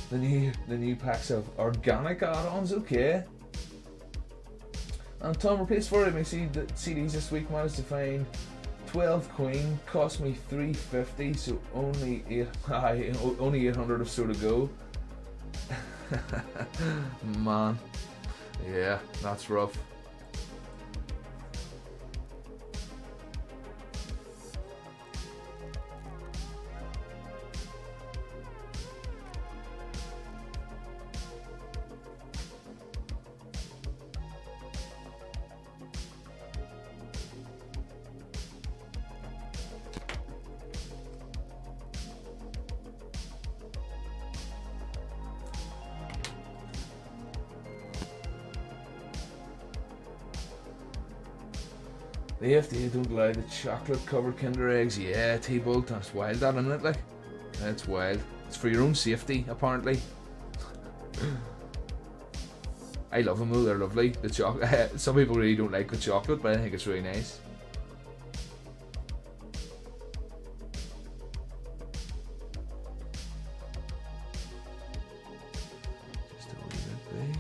S1: The new packs of organic add-ons, okay. And Tom replaced for it. I see the CDs this week managed to find 12 queen cost me 350, so only 800 or so to go. Man, yeah, that's rough. The FDA don't allow the chocolate covered Kinder eggs. Yeah, T-Bolt, that's wild, that, isn't it? Like, that's wild. It's for your own safety, apparently. I love them though, they're lovely. The chocolate. Some people really don't like the chocolate, but I think it's really nice. Just a wee bit big.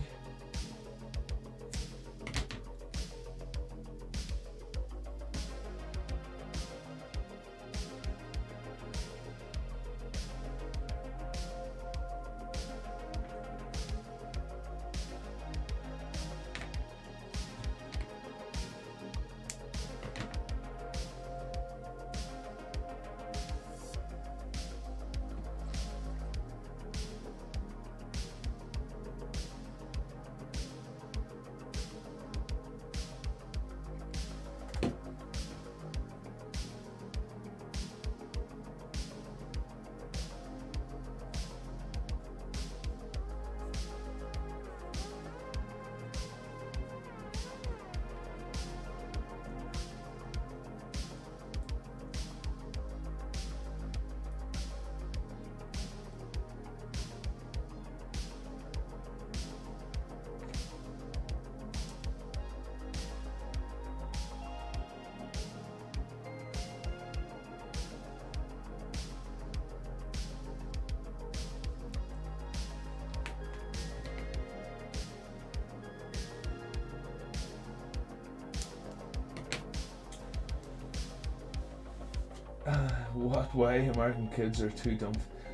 S1: What way American kids are too dumb?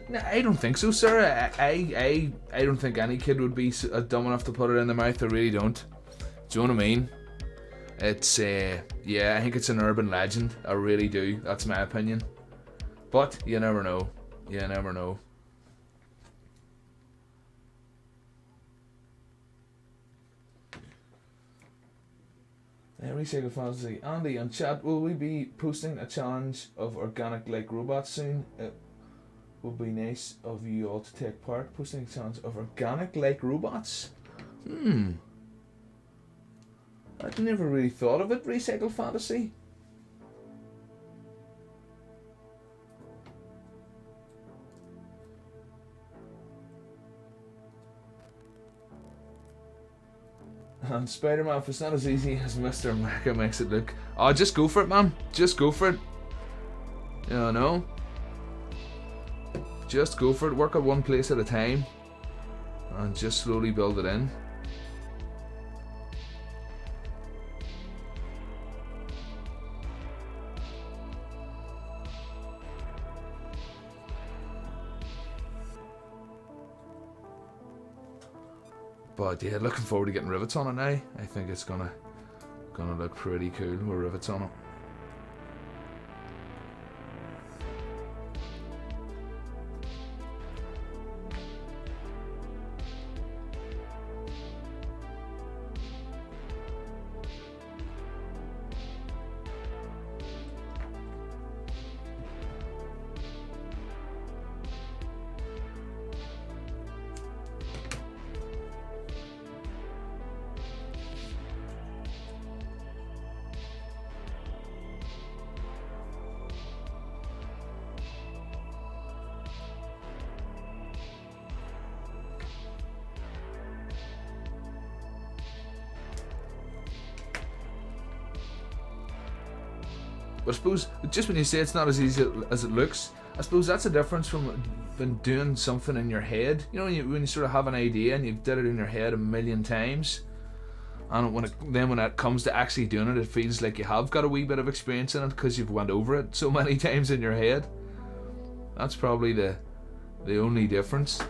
S1: No, I don't think so, sir. I don't think any kid would be dumb enough to put it in their mouth. I really don't. Do you know what I mean? It's yeah, I think it's an urban legend. I really do. That's my opinion. But you never know. You never know. Recycle Fantasy. Andy on chat, will we be posting a challenge of organic like robots soon? It would be nice of you all to take part. Posting a challenge of organic like robots? I'd never really thought of it, Recycle Fantasy. And Spider-Man, if it's not as easy as Mr. America makes it look. Oh, just go for it, man. Just go for it. You know? Just go for it. Work at one place at a time. And just slowly build it in. But yeah, looking forward to getting rivets on it now. I think it's gonna look pretty cool with rivets on it. But I suppose, just when you say it's not as easy as it looks, I suppose that's a difference from been doing something in your head. You know, when you sort of have an idea and you've did it in your head a million times, And when it comes to actually doing it, it feels like you have got a wee bit of experience in it because you've went over it so many times in your head. That's probably the only difference.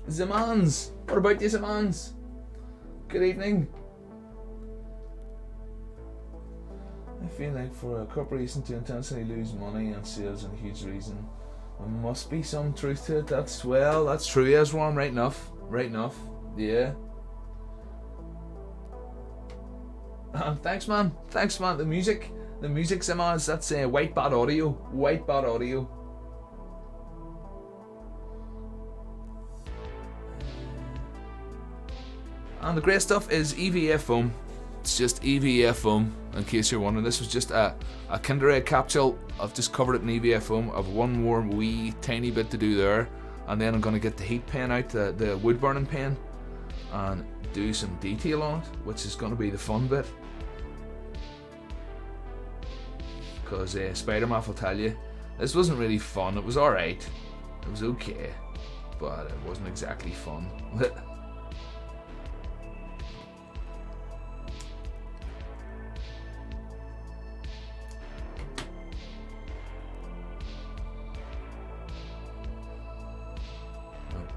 S1: Zamans! What about you, Zamans? Good evening. I feel like for a corporation to intentionally lose money on sales and a huge reason, there must be some truth to it. That's true, Esworm, right enough. Yeah. Thanks man. The music, Zamans, that's White Bat Audio. And the great stuff is EVA foam. It's just EVA foam, in case you're wondering. This was just a Kinder Egg capsule. I've just covered it in EVA foam. I've one more wee tiny bit to do there, and then I'm going to get the heat pen out, the wood burning pen, and do some detail on it, which is going to be the fun bit. Because Spider-Man will tell you, this wasn't really fun. It was alright. It was okay, but it wasn't exactly fun.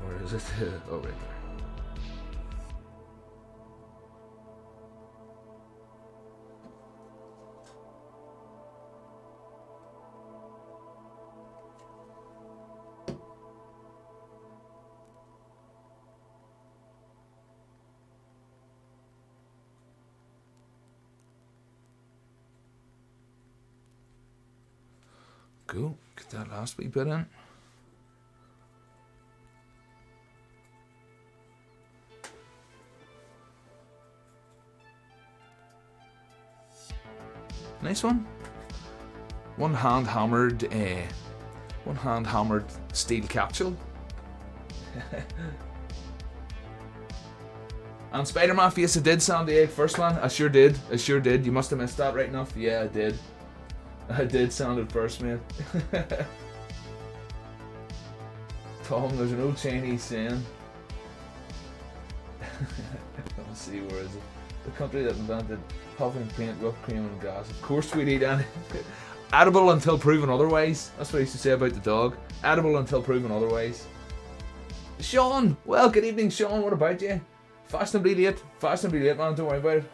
S1: Where is it? Oh, right there. Cool. Get that last wee bit in. Nice one. One hand hammered steel capsule. And Spider-Man face, I did sound the egg first one. I sure did. You must have missed that right enough. Yeah, I did sound it first, man. Tom, there's an old Chinese saying. Let's see, where is it? The country that invented puffing paint, whipped cream and gas. Of course, sweetie, Danny. Edible until proven otherwise. That's what I used to say about the dog. Edible until proven otherwise. Sean! Well, good evening, Sean. What about you? Fashionably late, man. Don't worry about it.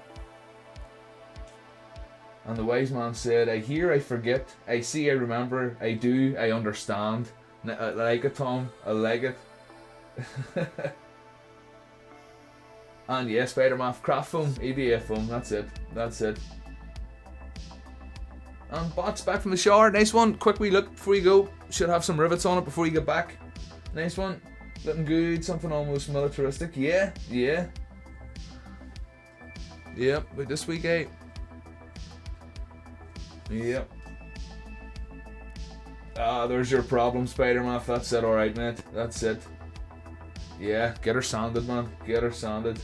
S1: And the wise man said, I hear, I forget, I see, I remember, I do, I understand. I like it, Tom. I like it. And yeah, Spider-Man craft foam, EVA foam, that's it. And Bot's back from the shower, nice one. Quick wee look before you go. Should have some rivets on it before you get back. Nice one. Looking good, something almost militaristic. Yeah. Yep, like this week, eh? Yep. There's your problem, Spider-Man. That's it, alright, mate. That's it. Yeah, get her sanded, man. Get her sanded.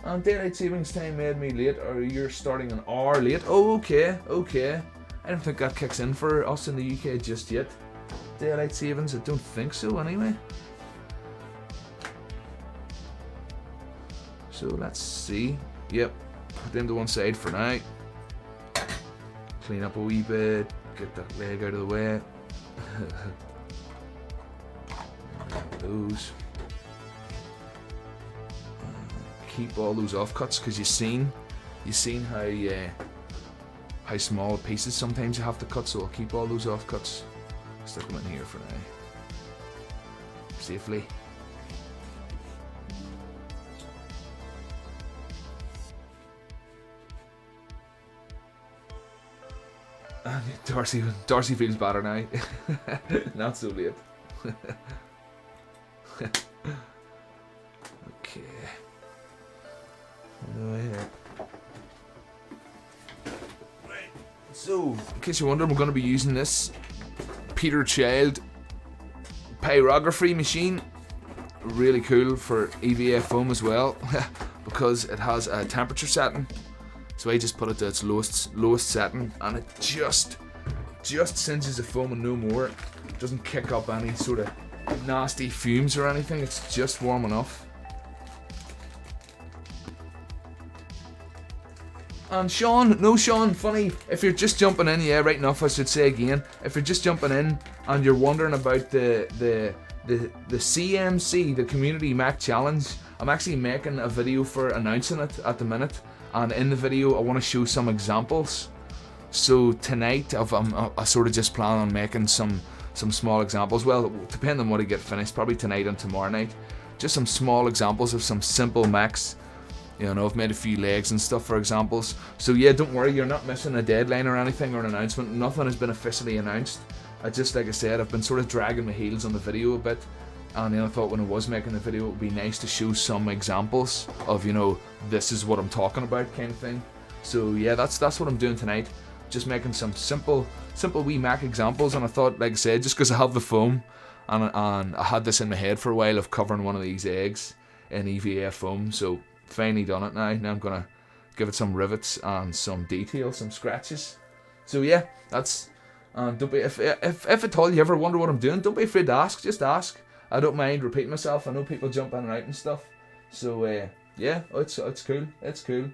S1: And daylight savings time made me late, or you're starting an hour late. Oh, okay. I don't think that kicks in for us in the UK just yet. Daylight savings, I don't think so anyway. So let's see. Yep, put them to one side for now. Clean up a wee bit, get that leg out of the way. Those. Keep all those offcuts, because you've seen how small pieces sometimes you have to cut, so I'll keep all those offcuts. Stick them in here for now. Safely. And Darcy feels better now. Not so late. Okay. Right. So, in case you're wondering, we're going to be using this Peter Child pyrography machine. Really cool for EVA foam as well. because it has a temperature setting. So I just put it to its lowest setting, and it just singes the foam and no more. It doesn't kick up any sort of nasty fumes or anything. It's just warm enough. And Sean, funny, if you're just jumping in, yeah, right enough, I should say again, if you're just jumping in and you're wondering about the CMC, the Community Mech Challenge, I'm actually making a video for announcing it at the minute, and in the video I want to show some examples. So tonight I sort of just plan on making some small examples, well, depending on what I get finished, probably tonight and tomorrow night, just some small examples of some simple mechs. You know, I've made a few legs and stuff for examples. So yeah, don't worry, you're not missing a deadline or anything or an announcement. Nothing has been officially announced. Like I said, I've been sort of dragging my heels on the video a bit. And then I thought when I was making the video, it would be nice to show some examples of, you know, this is what I'm talking about kind of thing. So yeah, that's what I'm doing tonight. Just making some simple wee mech examples. And I thought, like I said, just because I have the foam and I had this in my head for a while of covering one of these eggs in EVA foam. So finally done it now. Now I'm gonna give it some rivets and some detail, some scratches. So yeah, that's. Don't be if at all you ever wonder what I'm doing, don't be afraid to ask. Just ask. I don't mind repeating myself. I know people jump in and out and stuff. So yeah, it's cool. It's cool.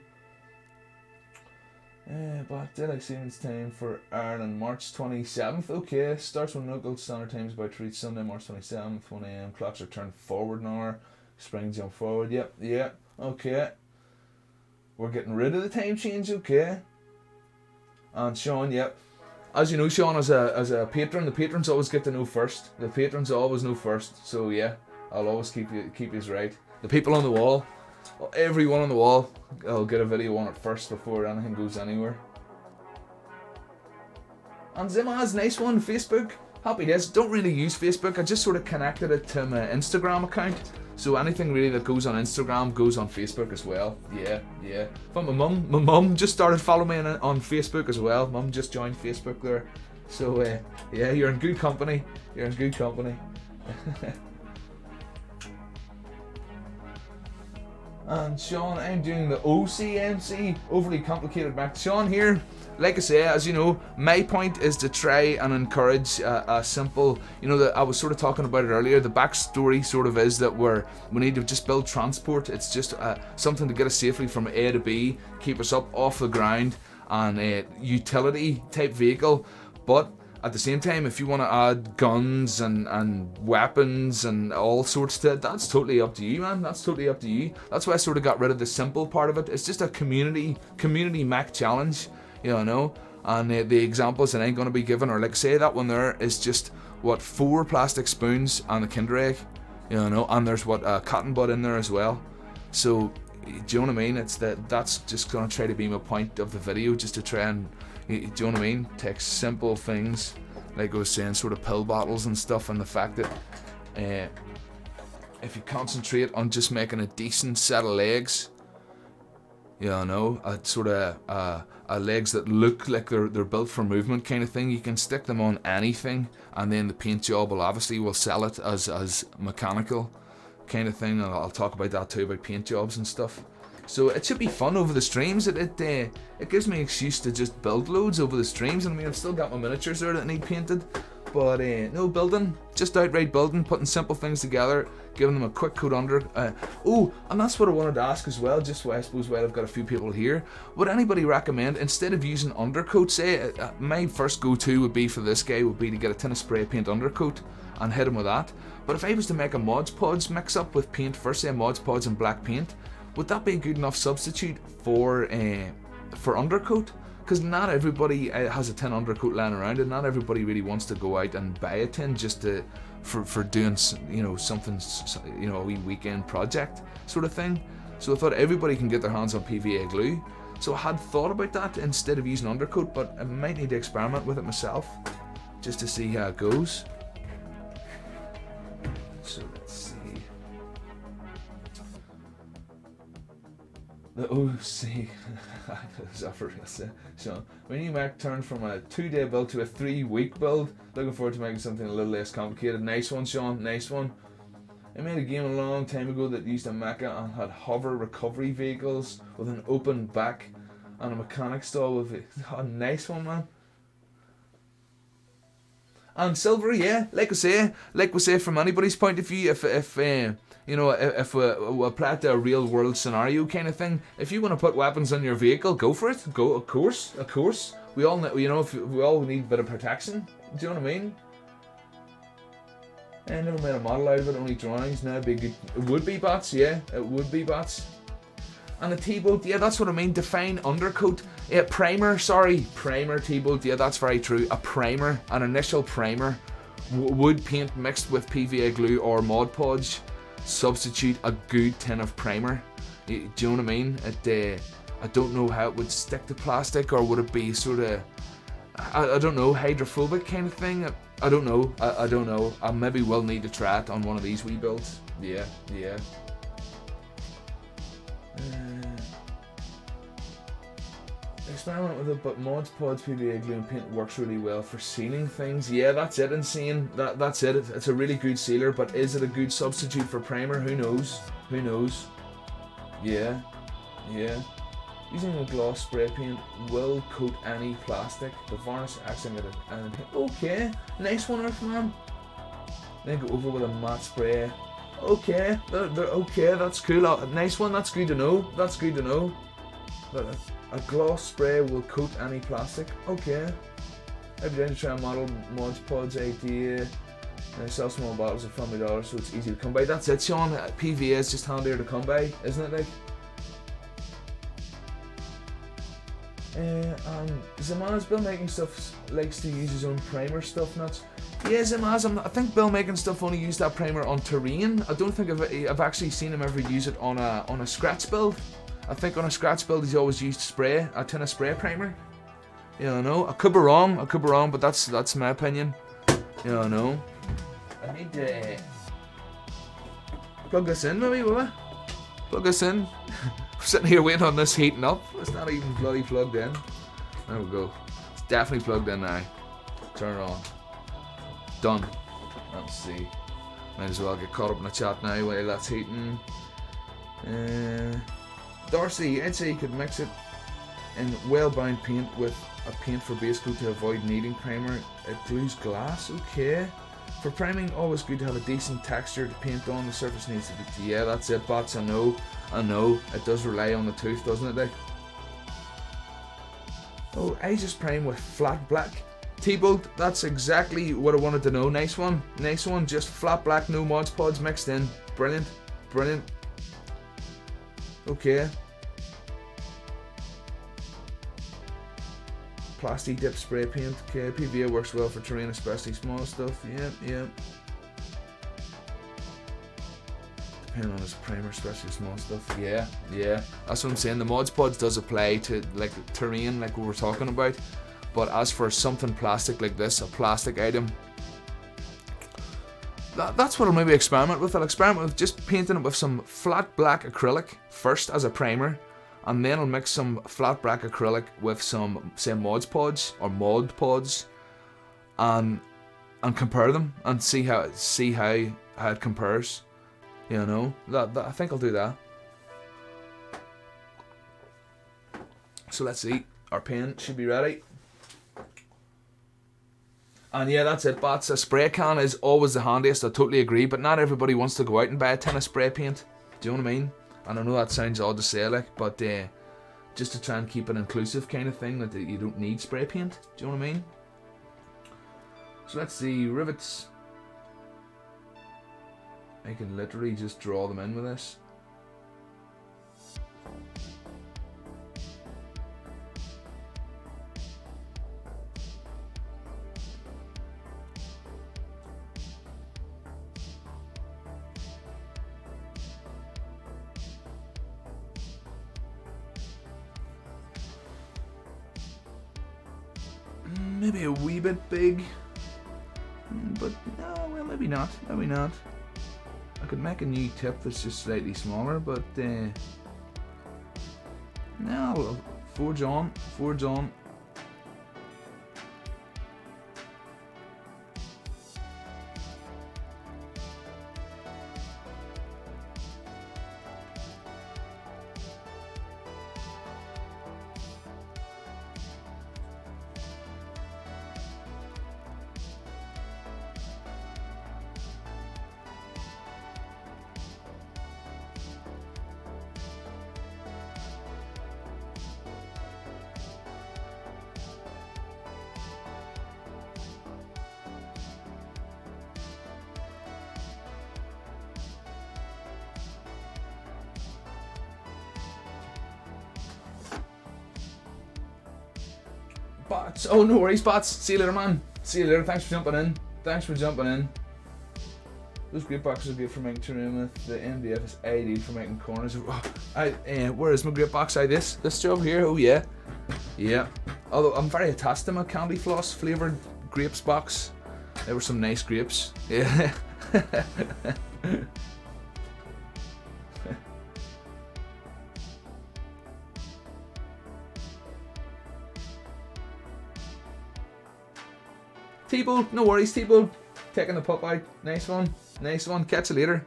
S1: But daylight savings time for Ireland, March 27th. Okay, starts when local standard time is about to reach Sunday, March 27th, 1 a.m. Clocks are turned forward an hour. Spring jump forward. Yep. Okay. We're getting rid of the time change. Okay. And Sean, yep. As you know, Sean, as a patron, the patrons always get to know first. The patrons always know first. So yeah, I'll always keep you right. The people on the wall, everyone on the wall, I'll get a video on it first before anything goes anywhere. And Zima's nice one, Facebook. Happy days. Don't really use Facebook. I just sort of connected it to my Instagram account. So anything really that goes on Instagram goes on Facebook as well. Yeah. But my mum just started following me on Facebook as well. Mum just joined Facebook there. So yeah, you're in good company. And Sean, I'm doing the OCMC, overly complicated mech. Sean here, like I say, as you know, my point is to try and encourage a simple, you know, that I was sort of talking about it earlier. The backstory sort of is that we need to just build transport. It's just something to get us safely from A to B, keep us up off the ground, and a utility type vehicle. But at the same time, if you want to add guns and weapons and all sorts to it, that's totally up to you, man. That's totally up to you. That's why I sort of got rid of the simple part of it. It's just a community mech challenge, you know. And the examples that I'm going to be giving are, like, say that one there is just 4 plastic spoons and a Kinder Egg, you know, and there's a cotton bud in there as well. So do you know what I mean? That's just going to try to be my point of the video, just to try and, do you know what I mean? Take simple things, like I was saying, sort of pill bottles and stuff, and the fact that if you concentrate on just making a decent set of legs, you know, a sort of legs that look like they're built for movement kind of thing, you can stick them on anything, and then the paint job will sell it as mechanical kind of thing. And I'll talk about that too, about paint jobs and stuff. So it should be fun over the streams. It gives me an excuse to just build loads over the streams. And I mean, I've still got my miniatures there that need painted, but no building, just outright building, putting simple things together, giving them a quick coat under. And that's what I wanted to ask as well. Just I suppose while I've got a few people here, would anybody recommend, instead of using undercoat, say my first go-to would be for this guy would be to get a tin of spray paint undercoat and hit him with that. But if I was to make a Mod Podge mix up with paint first, say Mod Podge and black paint, would that be a good enough substitute for undercoat? Because not everybody has a tin undercoat lying around, and not everybody really wants to go out and buy a tin just for doing, you know, something, you know, a wee weekend project sort of thing. So I thought everybody can get their hands on PVA glue. So I had thought about that instead of using undercoat, but I might need to experiment with it myself just to see how it goes. So let's see. The OC. So when you mech turned from a 2-day build to a 3-week build, looking forward to making something a little less complicated. Nice one, Sean. Nice one. I made a game a long time ago that used a mecha and had hover recovery vehicles with an open back and a mechanic stall with it. A nice one, man. And silver, yeah, like we say, from anybody's point of view, if you know, if we apply it to a real world scenario kind of thing, if you want to put weapons on your vehicle, go for it. Go, of course. We all, if we all need a bit of protection. Do you know what I mean? I never made a model out of it, only drawings. Now, it would be bots, yeah, it would be bots. And a T-bolt, yeah, that's what I mean. Define undercoat. Yeah, primer T-bolt, yeah, that's very true. A primer, an initial primer. Wood paint mixed with PVA glue or Mod Podge. Substitute a good tin of primer. Do you know what I mean? I don't know how it would stick to plastic, or would it be sort of, I don't know, hydrophobic kind of thing? I don't know. I don't know. I maybe will need to try it on one of these wee builds. Yeah. Experiment with it, but Mod Podge PVA glue and paint works really well for sealing things. Yeah, that's it, Insane. That's it. It's a really good sealer, but is it a good substitute for primer? Who knows? Yeah. Using a gloss spray paint will coat any plastic. The varnish acting at it and okay, nice one, Earthman. Then go over with a matte spray. Okay, they're okay. That's cool. Nice one. That's good to know. A gloss spray will coat any plastic. Okay. I've been trying to model Mod Podge idea. And I sell small bottles of $50, so it's easy to come by. That's it, Sean. PVA is just handier to come by, isn't it? Like. Zamaz Bill Making Stuff likes to use his own primer stuff nuts. Yeah, Zamaz, I think Bill Making Stuff only used that primer on terrain. I don't think I've actually seen him ever use it on a scratch build. I think on a scratch build he's always used a tin of spray primer. You know, I could be wrong, but that's my opinion. You know. I need to plug this in, maybe, will I? Plug this in. I'm sitting here waiting on this heating up. It's not even bloody plugged in. There we go. It's definitely plugged in now. Turn it on. Done. Let's see. Might as well get caught up in the chat now while that's heating. Darcy, I'd say you could mix it in well-bound paint with a paint for base coat to avoid needing primer. It glues glass. Okay. For priming, always good to have a decent texture to paint on. The surface needs to be. Yeah, that's it, bots. I know. It does rely on the tooth, doesn't it? Like. Oh, I just prime with flat black. T-bolt. That's exactly what I wanted to know. Nice one. Just flat black, no Mod Podge mixed in. Brilliant. Okay. Plastic dip spray paint. Okay, PVA works well for terrain, especially small stuff. Yeah. Depending on his primer, especially small stuff. Yeah. That's what I'm saying. The Mod Podge does apply to like terrain, like we were talking about. But as for something plastic like this, a plastic item, that's what I'll maybe experiment with. I'll experiment with just painting it with some flat black acrylic first as a primer. And then I'll mix some flat black acrylic with some, say, Mod Podge and compare them and see how it compares. You know, that I think I'll do that. So let's see. Our pen should be ready. And yeah, that's it, bots. A spray can is always the handiest. I totally agree. But not everybody wants to go out and buy a tin of spray paint. Do you know what I mean? And I know that sounds odd to say, like, but just to try and keep an inclusive kind of thing, that you don't need spray paint. Do you know what I mean? So let's see, rivets. I can literally just draw them in with this. Maybe a wee bit big, but no, well, maybe not. I could make a new tip that's just slightly smaller, but no, forge on. Bots. Oh, no worries, bots. See you later, man. See you later. Thanks for jumping in. Thanks for jumping in. Those grape boxes are good for making terrain with. The MDF is ideal for making corners. Oh, where is my grape box? This job here. Oh yeah, yeah. Although I'm very attached to my candy floss flavoured grapes box. There were some nice grapes. Yeah. T-Bull, no worries, T-Bull. Taking the pup out. Nice one. Nice one. Catch you later.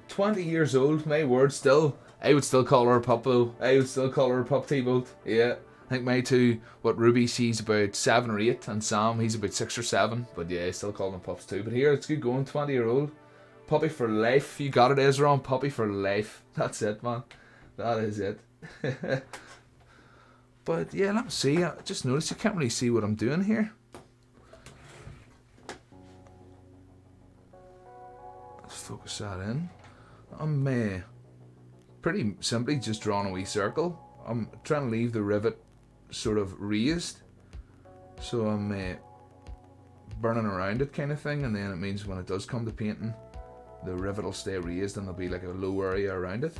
S1: $20 old, my word, still. I would still call her a pup though. I would still call her a pup, T-Bolt. Yeah. I think my two, Ruby, she's about 7 or 8, and Sam, he's about 6 or 7. But yeah, I still call them pups too. But here, it's good going, 20-year-old. Puppy for life. You got it, Ezra. Puppy for life. That's it, man. That is it. But yeah, let me see. I just noticed you can't really see what I'm doing here. Let's focus that in. I'm pretty simply just drawing a wee circle. I'm trying to leave the rivet sort of raised, so I'm burning around it kind of thing, and then it means when it does come to painting, the rivet will stay raised and there'll be like a low area around it.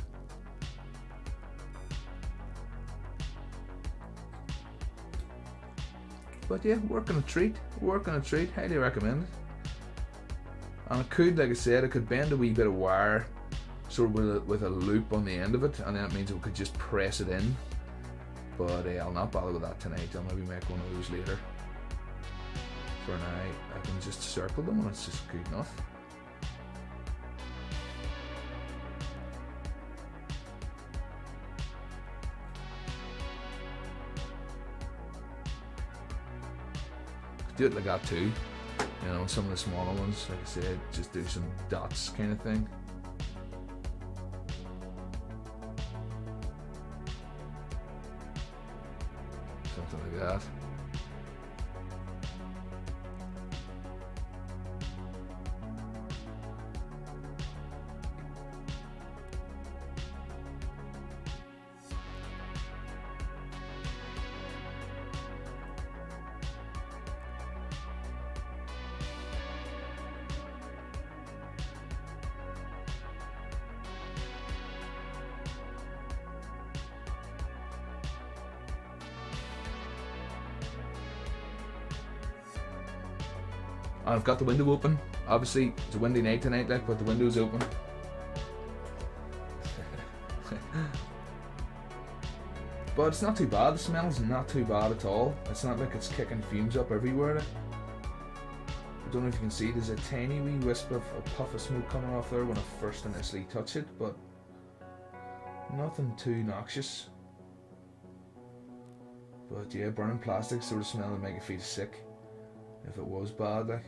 S1: But yeah, working a treat, highly recommend it. And I could, like I said, I could bend a wee bit of wire sort of with a loop on the end of it, and then it means we could just press it in. But I'll not bother with that tonight. I'll maybe make one of those later. For now, I can just circle them and it's just good enough. Could do it like that too. You know, some of the smaller ones, like I said, just do some dots kind of thing. Something like that. And I've got the window open. Obviously, it's a windy night tonight, like, but the window's open. But it's not too bad. The smell's not too bad at all. It's not like it's kicking fumes up everywhere. Like. I don't know if you can see, there's a tiny wee wisp of a puff of smoke coming off there when I first initially touch it, but nothing too noxious. But yeah, burning plastic sort of smell would make you feel sick if it was bad, like.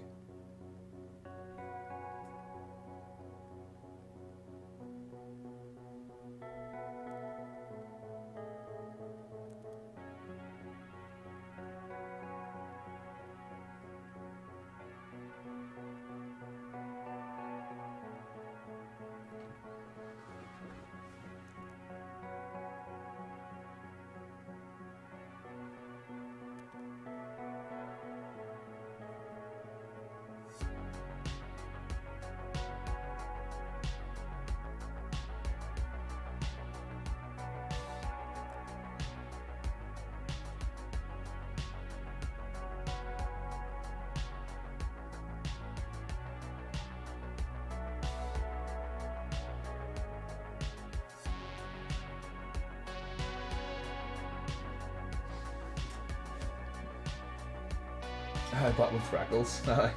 S1: But with freckles. Okay.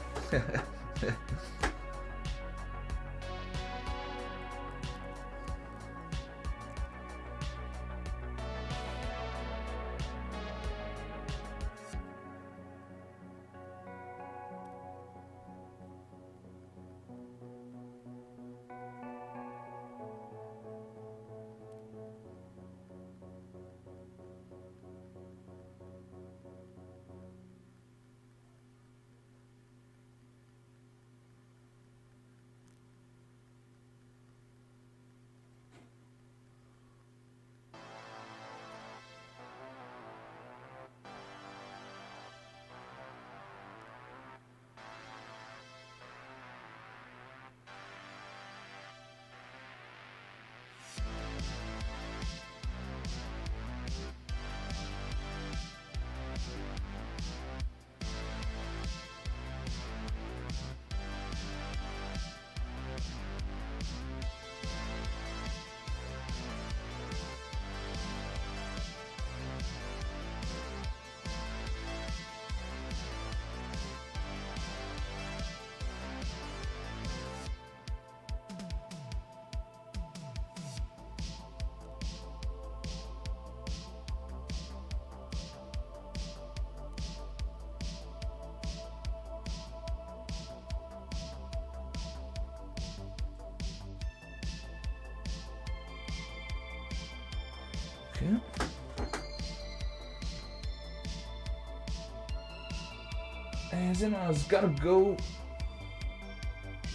S1: Zima's gotta go.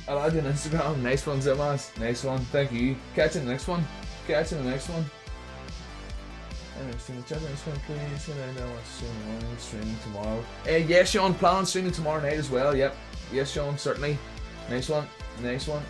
S1: I'll add you on Instagram. Nice one, Zimas. Nice one. Thank you. Catch you in the next one. Catch you in the next one. Anyways, check the next one, please. And I know what's streaming tomorrow. Yes, Sean. Plan on streaming tomorrow night as well. Yep. Yes, Sean. Certainly. Nice one. Nice one.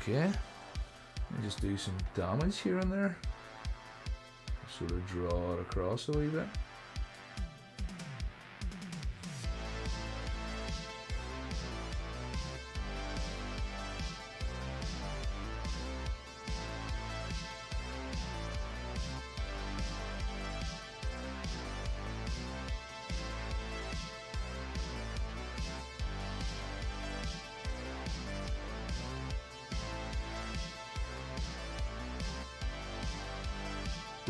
S1: Okay, let me just do some damage here and there. Sort of draw it across a wee bit.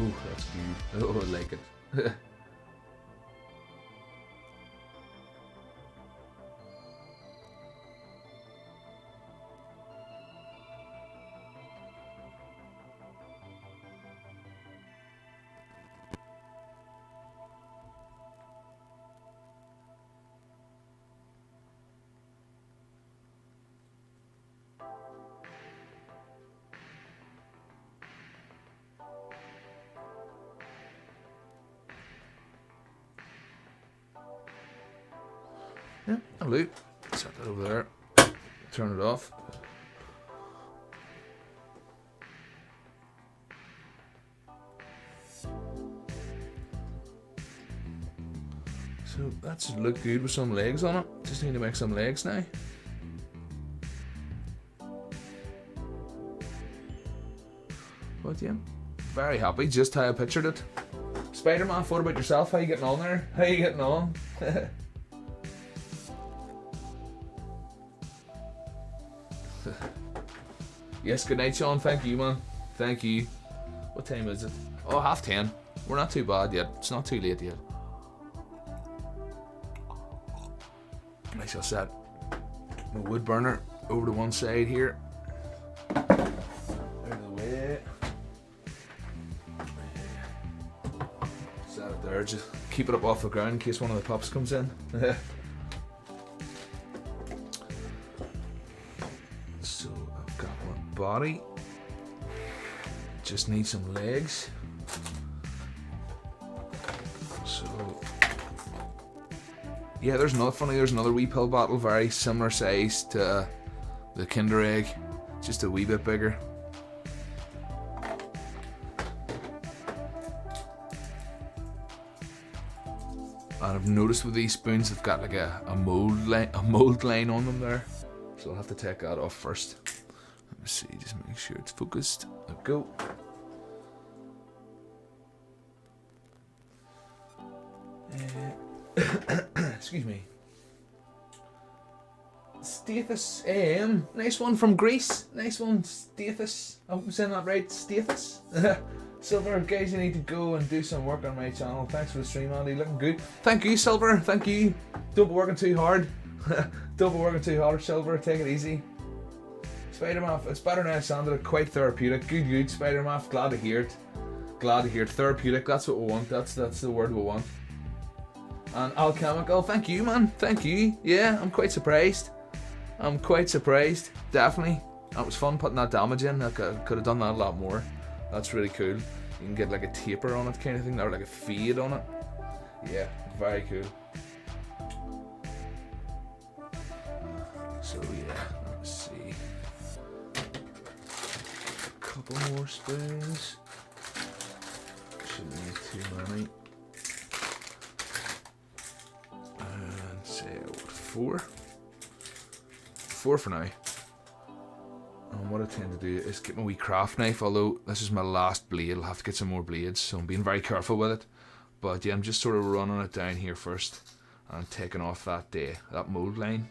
S1: Ooh, that's cute. Oh, I like it. Yeah, a loop. Set that over there. Turn it off. So that should look good with some legs on it. Just need to make some legs now. But yeah, very happy just how I pictured it. Spider-Man, what about yourself? How you getting on there? How you getting on? Yes, good night, Sean. Thank you, man. Thank you. What time is it? Oh, 10:30. We're not too bad yet. It's not too late yet. I shall set my wood burner over to one side here. Out of the way. Set it there. Just keep it up off the ground in case one of the pups comes in. body. Just need some legs. So yeah, there's another wee pill bottle, very similar size to the Kinder Egg, just a wee bit bigger. And I've noticed with these spoons, they've got like a mold line on them there, so I'll have to take that off first. Let me see, just make sure it's focused. There we go. Excuse me. Stathis AM, nice one from Greece. Nice one, Stathis. I hope I'm saying that right. Stathis. Silver, guys, you need to go and do some work on my channel. Thanks for the stream, Andy. Looking good. Thank you, Silver. Thank you. Don't be working too hard. Don't be working too hard, Silver. Take it easy. Spider-Man, it's better now. It sounded quite therapeutic. Good, Spider-Man. Glad to hear it. Glad to hear it. Therapeutic. That's what we want. That's the word we want. And alchemical. Thank you, man. Thank you. Yeah, I'm quite surprised. Definitely. That was fun putting that damage in. I could have done that a lot more. That's really cool. You can get like a taper on it kind of thing, or like a fade on it. Yeah, very cool. So yeah, let's see. A couple more spoons. Shouldn't need too many. And say four. Four for now. And what I tend to do is get my wee craft knife, although this is my last blade. I'll have to get some more blades, so I'm being very careful with it. But yeah, I'm just sort of running it down here first and taking off that mold line.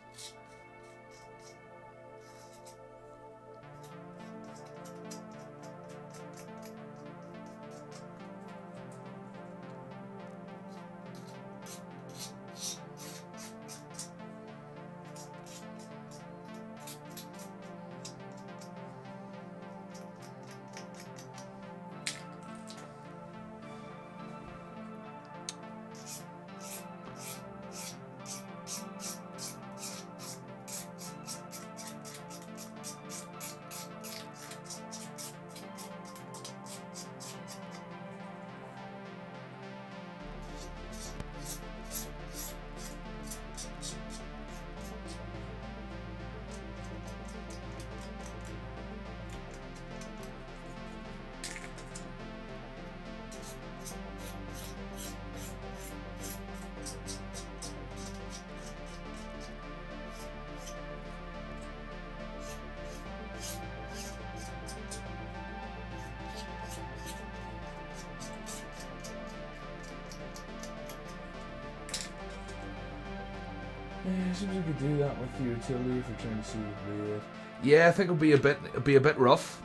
S1: Yeah, seems you could do that with the utility if you're trying to see the blade. Yeah, I think it'll be a bit rough.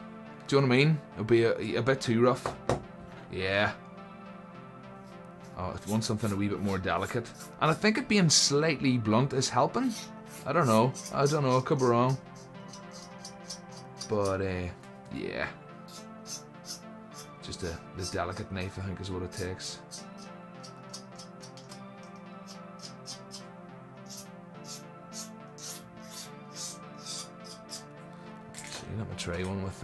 S1: Do you know what I mean? It'll be a bit too rough. Yeah. Oh, I want something a wee bit more delicate. And I think it being slightly blunt is helping. I don't know. I could be wrong. But yeah. Just the delicate knife, I think, is what it takes. Let me try one with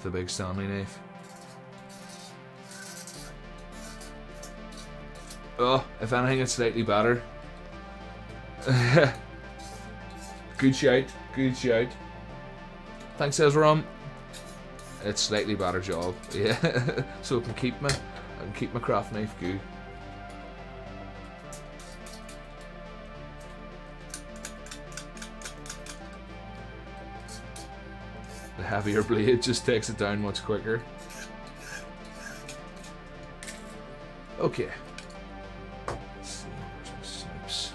S1: the big Stanley knife. Oh, if anything, it's slightly better. Good shout, good shout. Thanks, Ezra. It's slightly better job, yeah. So I can keep my craft knife good. The heavier blade just takes it down much quicker. Okay. Let's see, where's my snipes?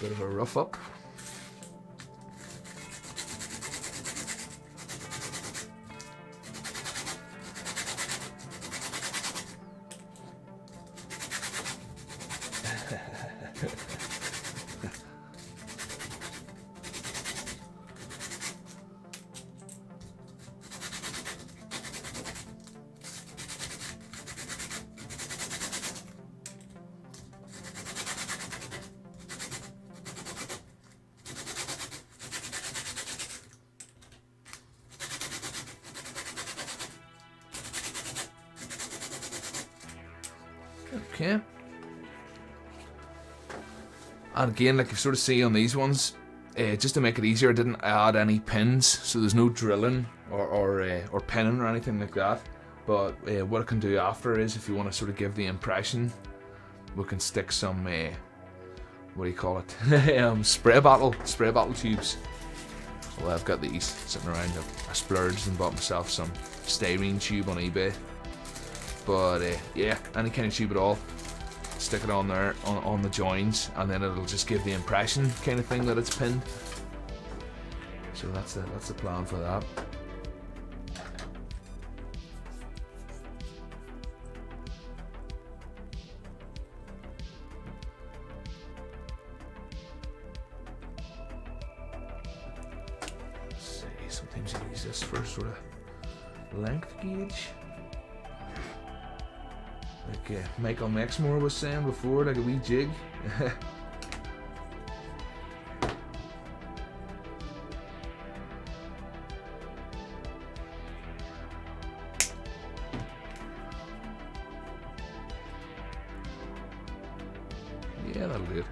S1: Bit of a rough up. Okay. And again, like you sort of see on these ones, just to make it easier, I didn't add any pins, so there's no drilling or pinning or anything like that. But what I can do after is, if you want to sort of give the impression, we can stick some what do you call it? spray bottle tubes. Well, I've got these sitting around. I splurged and bought myself some styrene tube on eBay. But yeah, any kind of tube at all, stick it on there on the joins, and then it'll just give the impression kind of thing that it's pinned. So that's the plan for that. Let's see, sometimes I use this for sort of length gauge. Like Michael Mexmore was saying before, like a wee jig. Yeah, that'll do it.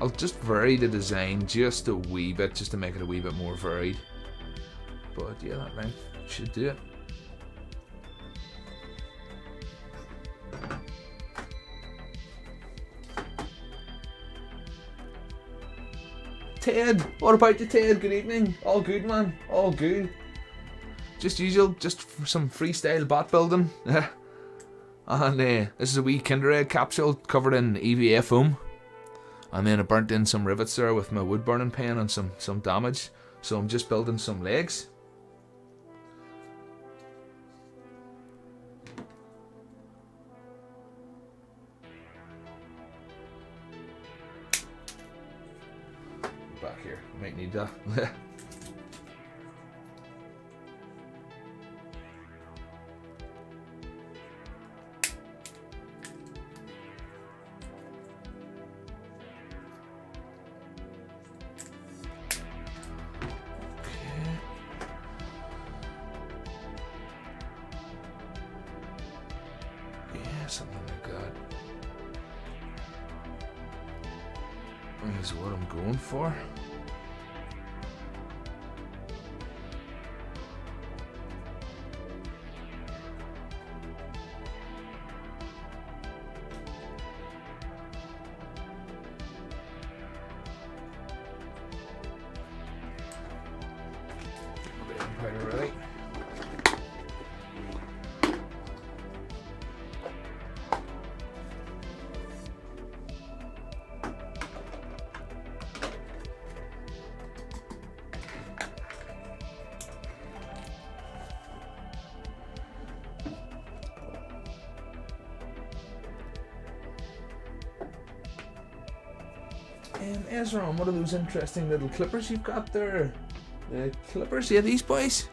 S1: I'll just vary the design just a wee bit, just to make it a wee bit more varied. But yeah, that length should do it. Ted, what about you, Ted? Good evening. All good, man. All good. Just usual, just some freestyle bot building. And this is a wee Kinder Egg capsule covered in EVA foam. And then I burnt in some rivets there with my wood burning pen and some damage. So I'm just building some legs. Back here, might need that. Something like that is what I'm going for. Powder ready. Ezra, what are those interesting little clippers you've got there? The clippers, yeah, these boys.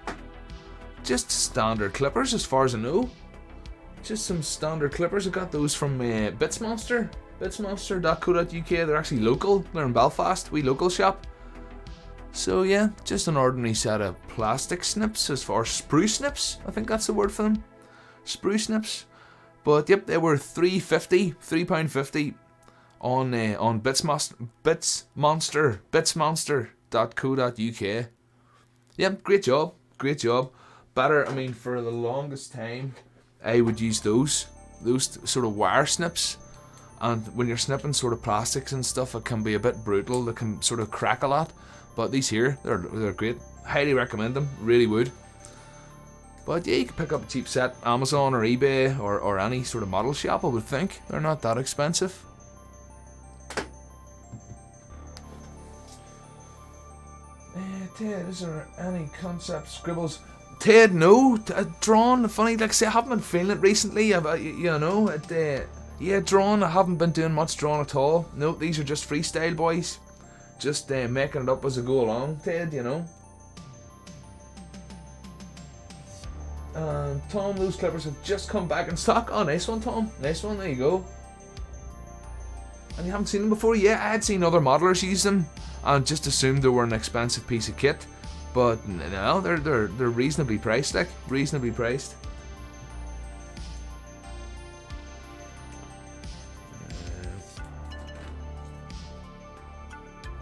S1: Just standard clippers, as far as I know. Just some standard clippers. I got those from Bitsmonster, bitsmonster.co.uk. They're actually local. They're in Belfast, wee local shop. So yeah, just an ordinary set of plastic snips, as far as sprue snips. I think that's the word for them. Sprue snips. But yep, they were £3.50 on bitsmonster.co.uk. Yep, great job. Better, I mean, for the longest time, I would use those sort of wire snips. And when you're snipping sort of plastics and stuff, it can be a bit brutal. They can sort of crack a lot. But these here, they're great. Highly recommend them. Really would. But yeah, you can pick up a cheap set, Amazon or eBay or any sort of model shop, I would think. They're not that expensive. Ted, is there any concept scribbles? Ted, no. Drawn, funny, like I say, I haven't been feeling it recently. You know, Yeah, drawing. I haven't been doing much drawing at all. No, these are just freestyle, boys. Just making it up as I go along, Ted, you know. Tom, those clippers have just come back in stock. Oh, nice one, Tom. Nice one. There you go. And you haven't seen them before? Yeah, I had seen other modelers use them and just assumed they were an expensive piece of kit. But no, they're reasonably priced, like reasonably priced.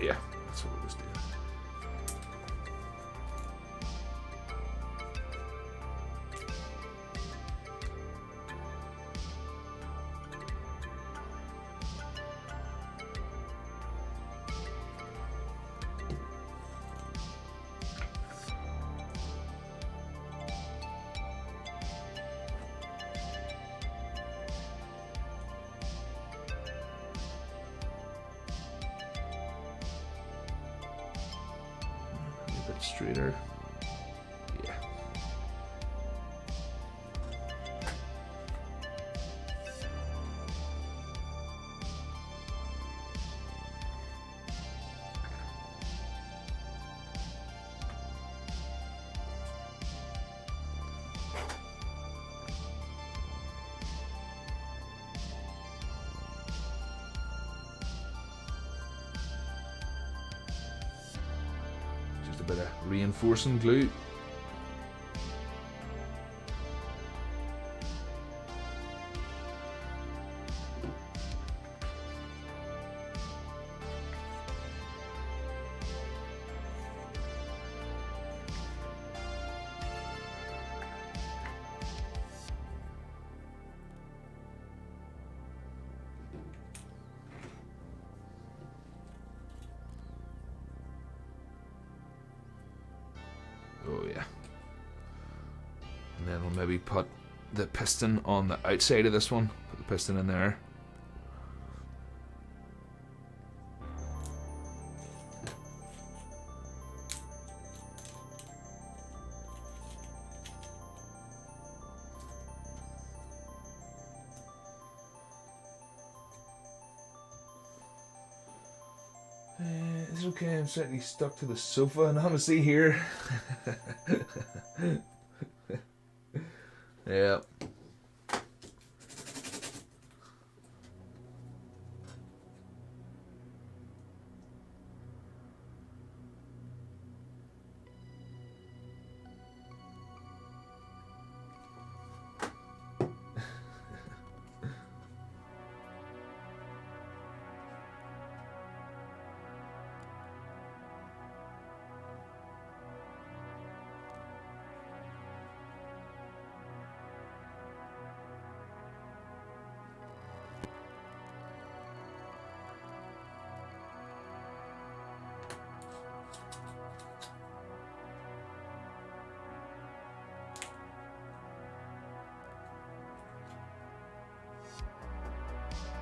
S1: Yeah, that's what it was doing. A bit straighter. Yeah. Just a bit of reinforcing glue. Oh yeah. And then we'll maybe put the piston on the outside of this one. Put the piston in there. It's okay, I'm slightly stuck to the sofa, and I'm gonna see here. Yeah.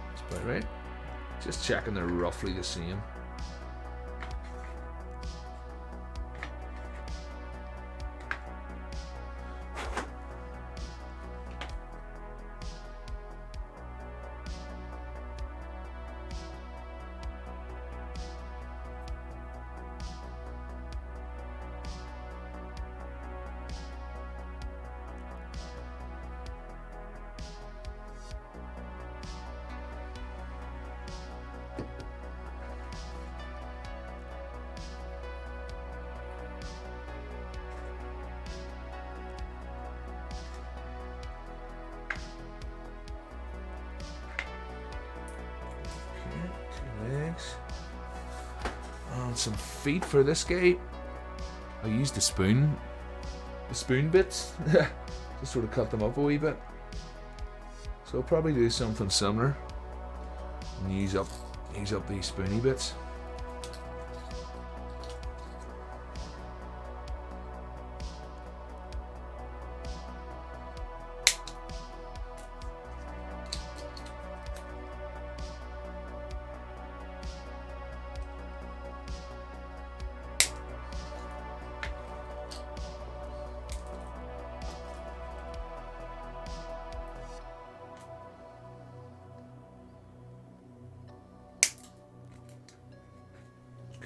S1: That's about right. Just checking they're roughly the same. Legs. And some feet for this guy. I used the spoon bits. Just sort of cut them up a wee bit. So I'll probably do something similar and use up these spoony bits.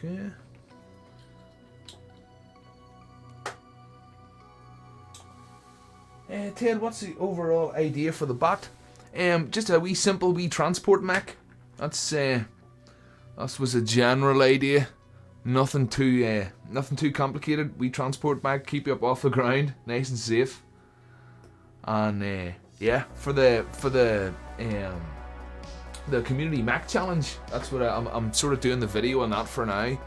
S1: Okay. Ted, what's the overall idea for the bot? Just a wee simple wee transport mech. That was a general idea. Nothing too complicated. We transport mech, keep you up off the ground, nice and safe. And yeah, for the community mech challenge, that's what I'm sort of doing the video on that for now.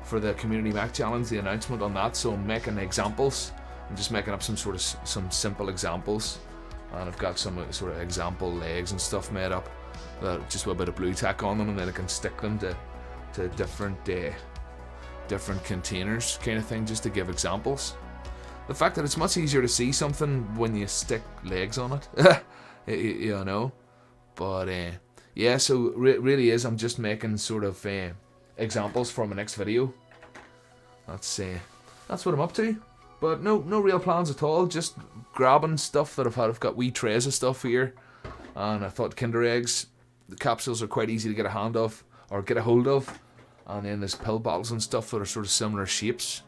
S1: For the community mech challenge, the announcement on that. So I'm making examples. I'm just making up some simple examples, and I've got some sort of example legs and stuff made up. Just with a bit of blue tack on them, and then I can stick them to different containers, kind of thing, just to give examples. The fact that it's much easier to see something when you stick legs on it, you know. But yeah, so really is, I'm just making sort of examples for my next video. That's what I'm up to. But no real plans at all. Just grabbing stuff that I've got wee trays of stuff here, and I thought Kinder eggs, the capsules are quite easy to get a hand of or get a hold of, and then there's pill bottles and stuff that are sort of similar shapes.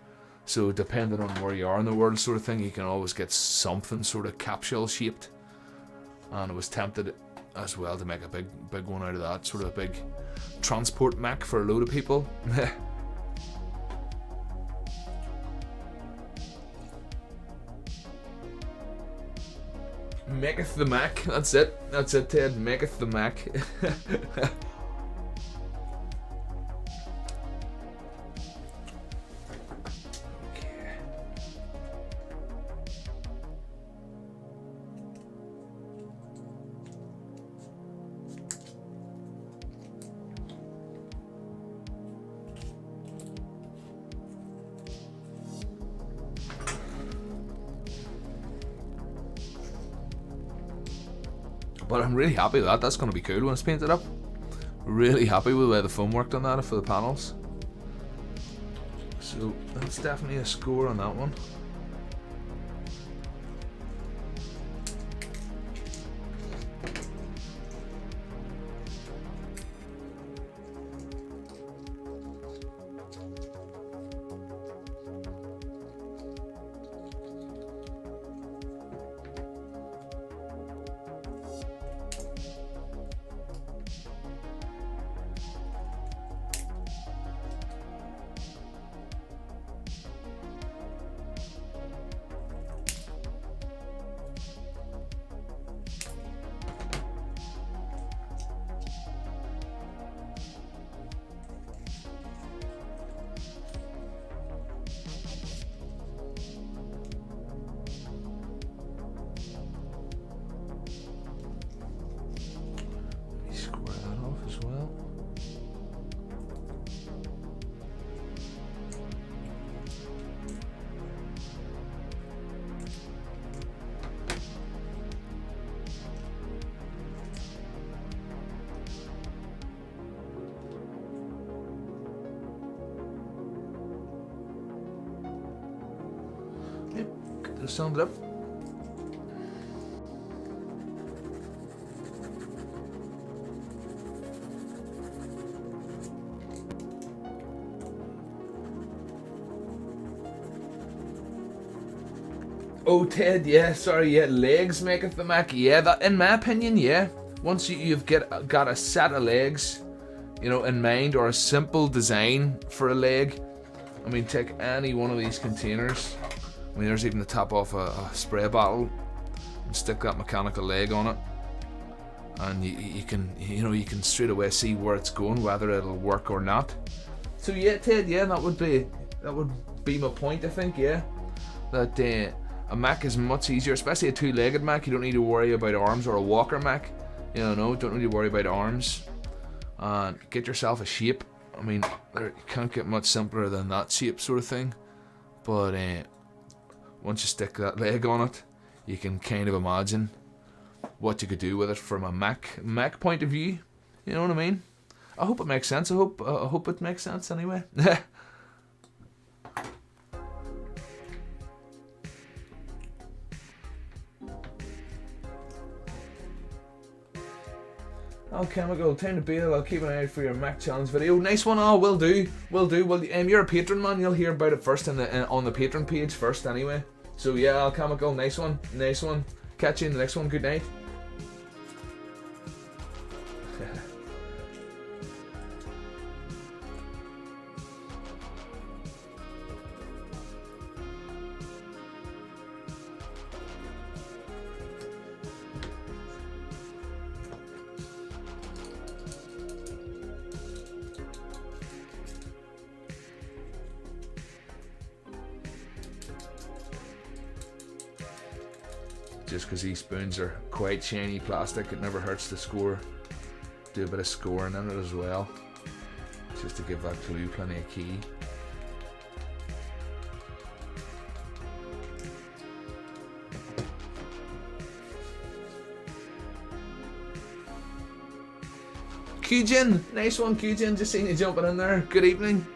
S1: So depending on where you are in the world, sort of thing, you can always get something sort of capsule shaped. And I was tempted as well to make a big one out of that, sort of a big transport mech for a load of people. Maketh the Mac. That's it, Ted. Maketh the Mac. But I'm really happy with that. That's going to be cool when it's painted up. Really happy with the way the foam worked on that for the panels. So that's definitely a score on that one. Sound it up. Oh, Ted, yeah, sorry, yeah, legs maketh the Mac. Yeah, that, in my opinion, yeah. Once you've got a set of legs, you know, in mind, or a simple design for a leg. I mean, take any one of these containers. I mean, there's even the top off a spray bottle, and stick that mechanical leg on it, and you can straight away see where it's going, whether it'll work or not. So yeah, Ted, yeah, that would be my point, I think. Yeah, that a mech is much easier, especially a two-legged mech. You don't need to worry about arms, or a walker mech. Don't need to worry about arms. And get yourself a shape. I mean, you can't get much simpler than that shape, sort of thing. But once you stick that leg on it, you can kind of imagine what you could do with it from a mech point of view. You know what I mean? I hope it makes sense. I hope it makes sense anyway. Alchemical, time to bail. I'll keep an eye out for your mech challenge video. Nice one, will do. Well, you're a patron, man. You'll hear about it first on the patron page first, anyway. So yeah, Alchemical, nice one. Catch you in the next one. Good night. Just because these spoons are quite shiny plastic, it never hurts to do a bit of scoring in it as well, just to give that clue plenty of key. Kyujin, nice one Kyujin, just seen you jumping in there. Good evening.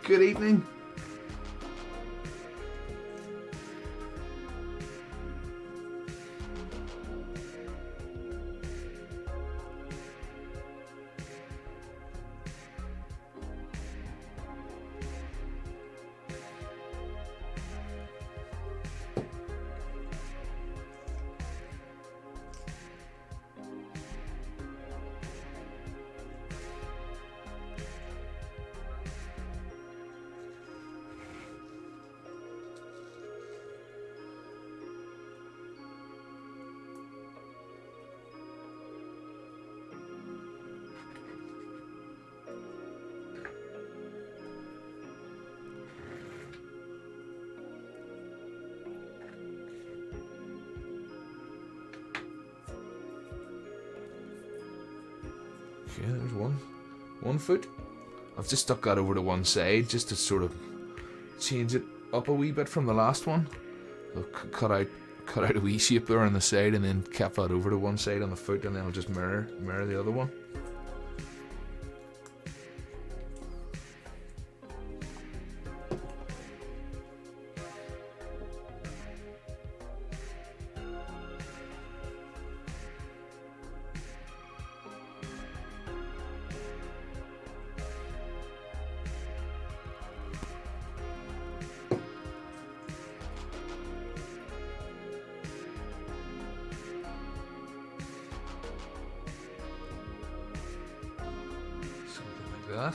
S1: Okay, there's one foot. I've just stuck that over to one side just to sort of change it up a wee bit from the last one. I'll cut out a wee shape there on the side and then cap that over to one side on the foot, and then I'll just mirror the other one. That.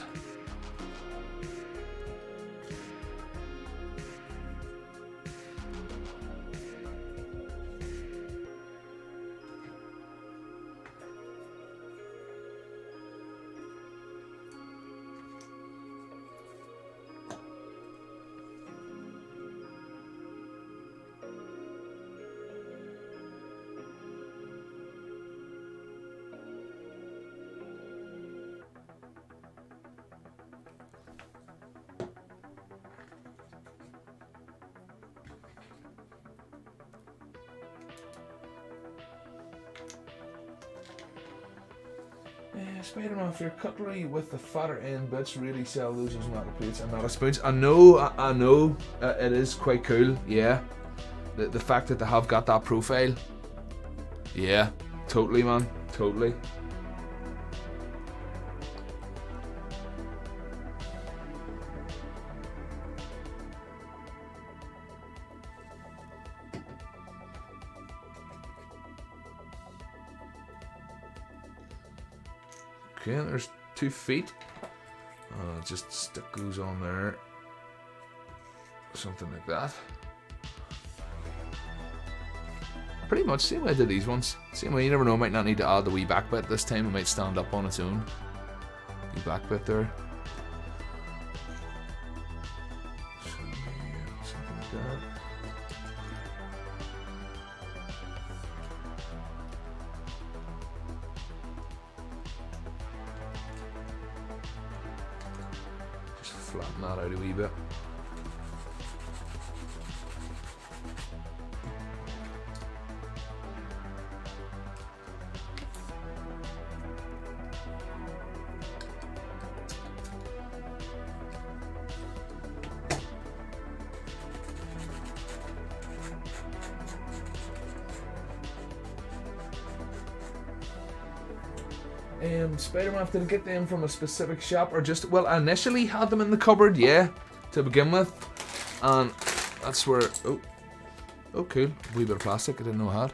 S1: Spider-Man, for your cutlery with the fatter end bits, really sell those as metal plates and not as spoons. I know, it is quite cool, yeah. The fact that they have got that profile. Yeah, totally, man, totally. Okay, there's 2 feet. Just stick those on there. Something like that. Pretty much same way I did these ones. Same way, you never know, I might not need to add the wee back bit this time. It might stand up on its own. Wee back bit there. So, yeah, something like that. Flatten that out a wee bit. Spider-Man, did I get them from a specific shop or just... Well, I initially had them in the cupboard, yeah, to begin with. And that's where... Oh, cool. A wee bit of plastic I didn't know I had.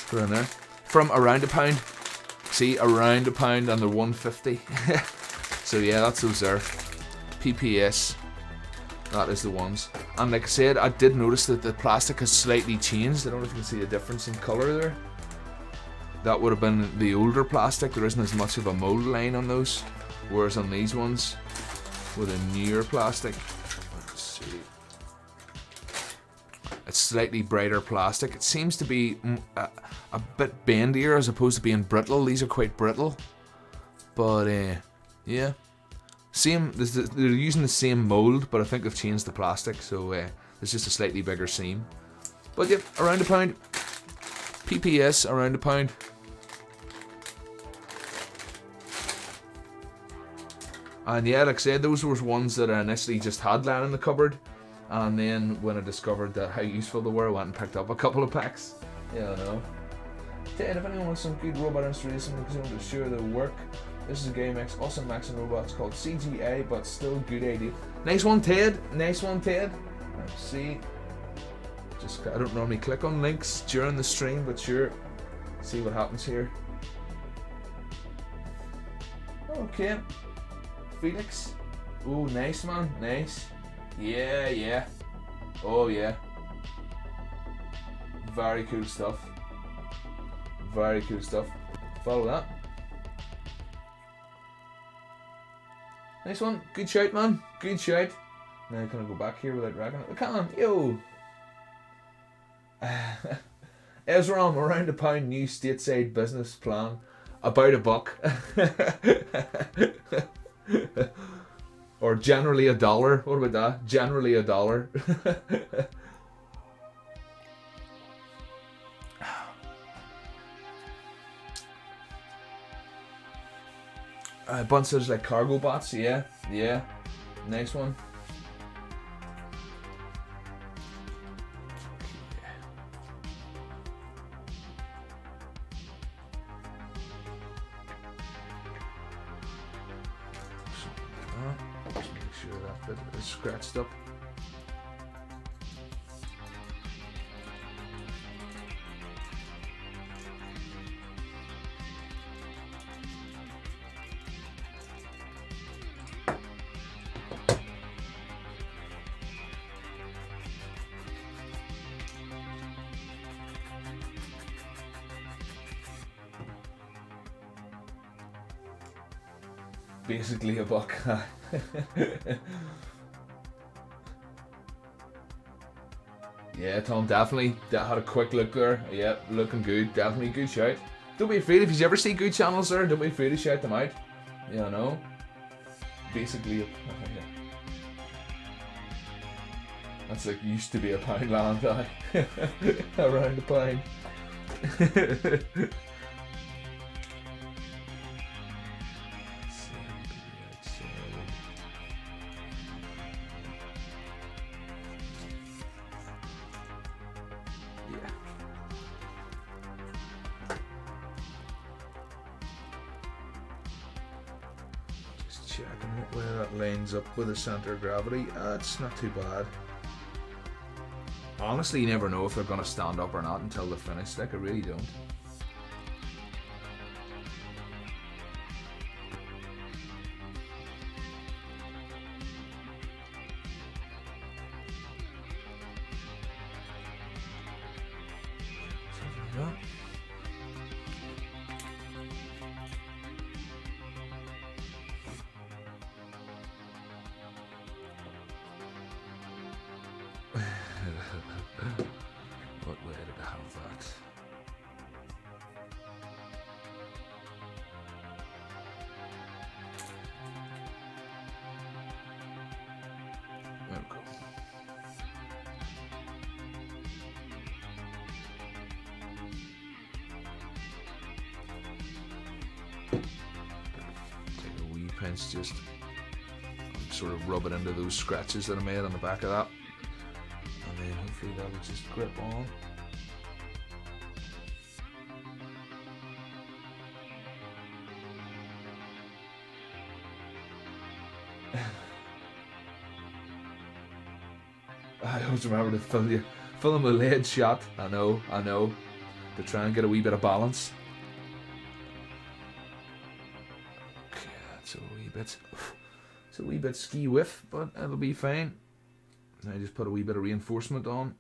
S1: Put it in there. From around £1. See, around £1 and they're 150. So yeah, that's those there. PPS. That is the ones. And like I said, I did notice that the plastic has slightly changed. I don't know if you can see a difference in colour there. That would have been the older plastic. There isn't as much of a mould line on those. Whereas on these ones, with a newer plastic, let's see, it's slightly brighter plastic. It seems to be a bit bendier as opposed to being brittle. These are quite brittle. But yeah. Same, they're using the same mould, but I think they've changed the plastic, so there's just a slightly bigger seam. But yeah, around £1. PPS, around £1. And yeah, like I said, those were ones that I initially just had lying in the cupboard. And then when I discovered that how useful they were, I went and picked up a couple of packs. Yeah, I know. Ted, if anyone wants some good robot installation because they want to share their work, this is a game awesome Max and Robots called CGA, but still good idea. Nice one, Ted. Nice one, Ted. Let's see. Just I don't normally click on links during the stream, but sure. See what happens here. Okay. Felix. Oh, nice man. Nice. Yeah, yeah. Oh yeah. Very cool stuff. Very cool stuff. Follow that. Nice one. Good shout, man. Good shout. Now can I go back here without wrecking it? I can. Yo. Ezra, I'm around £1 new stateside business plan. About $1. Or generally $1. What about that? Generally $1. Bunch of like cargo bots, yeah, yeah, nice one. Just make sure that bit is scratched up. Basically $1. Yeah, Tom, definitely. That had a quick look there. Yeah, looking good. Definitely good shout. Don't be afraid if you ever see good channels there. Don't be afraid to shout them out. Yeah, I know. Basically, that's like used to be £1 land. Around £1. Where that lines up with the centre of gravity, it's not too bad. Honestly, you never know if they're going to stand up or not until they're finished. Like, I really don't. What way did I have that? There we go. Take a wee pinch, just sort of rub it into those scratches that I made on the back of that. And then hopefully that will just grip on. I always remember to fill them with lead shot. I know. To try and get a wee bit of balance. Okay, it's a wee bit ski whiff, but it'll be fine. I just put a wee bit of reinforcement on.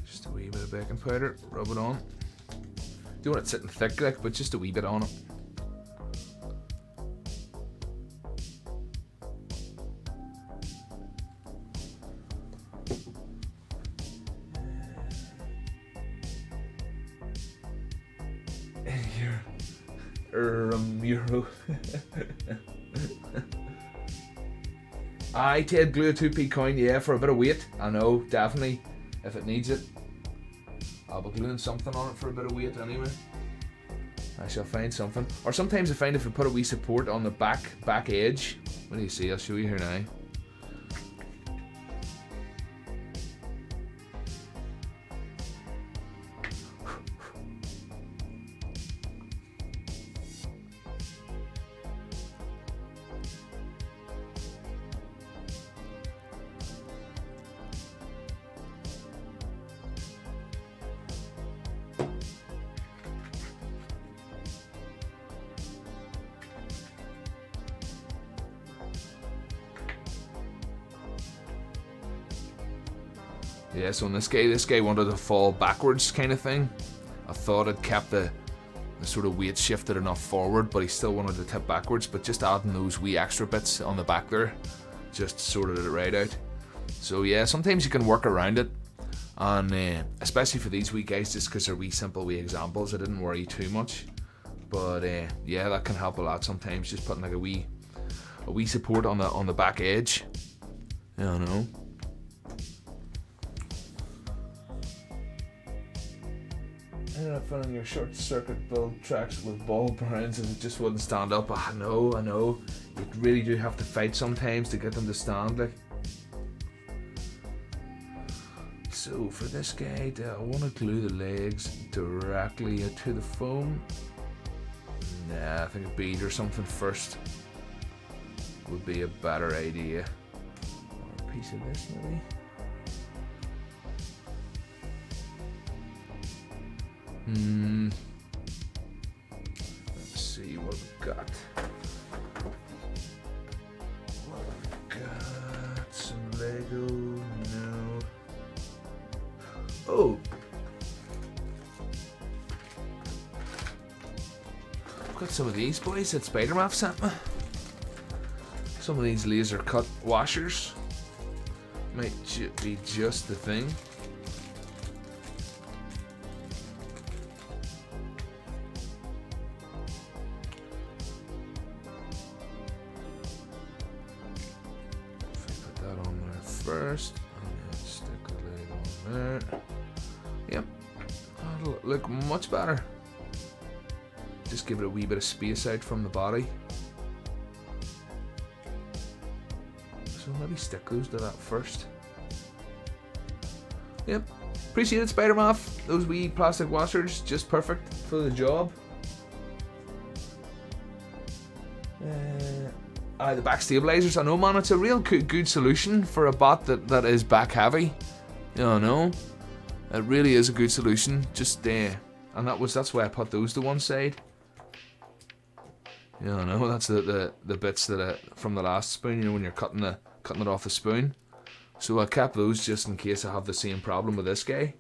S1: Just a wee bit of baking powder, rub it on. Don't want it sitting thick like, but just a wee bit on it. Euro. I Ted glue a 2p coin, yeah, for a bit of weight. I know, definitely, if it needs it. I'll be gluing something on it for a bit of weight anyway. I shall find something. Or sometimes I find if I put a wee support on the back edge. What do you see? I'll show you here now. Yeah, so in this guy wanted to fall backwards kind of thing. I thought it kept the sort of weight shifted enough forward, but he still wanted to tip backwards, but just adding those wee extra bits on the back there just sorted it right out. So yeah, sometimes you can work around it, and especially for these wee guys, just because they're wee simple wee examples, I didn't worry too much. But yeah, that can help a lot sometimes, just putting like a wee support on the back edge. I don't know. Ended up filling your short circuit build tracks with ball bearings and it just wouldn't stand up. I know. You really do have to fight sometimes to get them to stand. Like. So for this guy, I want to glue the legs directly to the foam. Nah, I think a bead or something first would be a better idea. Or a piece of this maybe. Let's see what we've got. Some Lego, no. Oh! I've got some of these boys that Spider-Man sent me. Some of these laser cut washers. Might be just the thing. First, and then stick the leg on there. Yep, that'll look much better. Just give it a wee bit of space out from the body. So maybe stick those to that first. Yep, appreciate it, Spider-Man. Those wee plastic washers, just perfect for the job. The back stabilizers, I know, man, it's a real good solution for a bot that is back heavy. You know, it really is a good solution. Just and that's why I put those to one side. You know, that's the bits that from the last spoon. You know, when you're cutting it off the spoon. So I kept those just in case I have the same problem with this guy.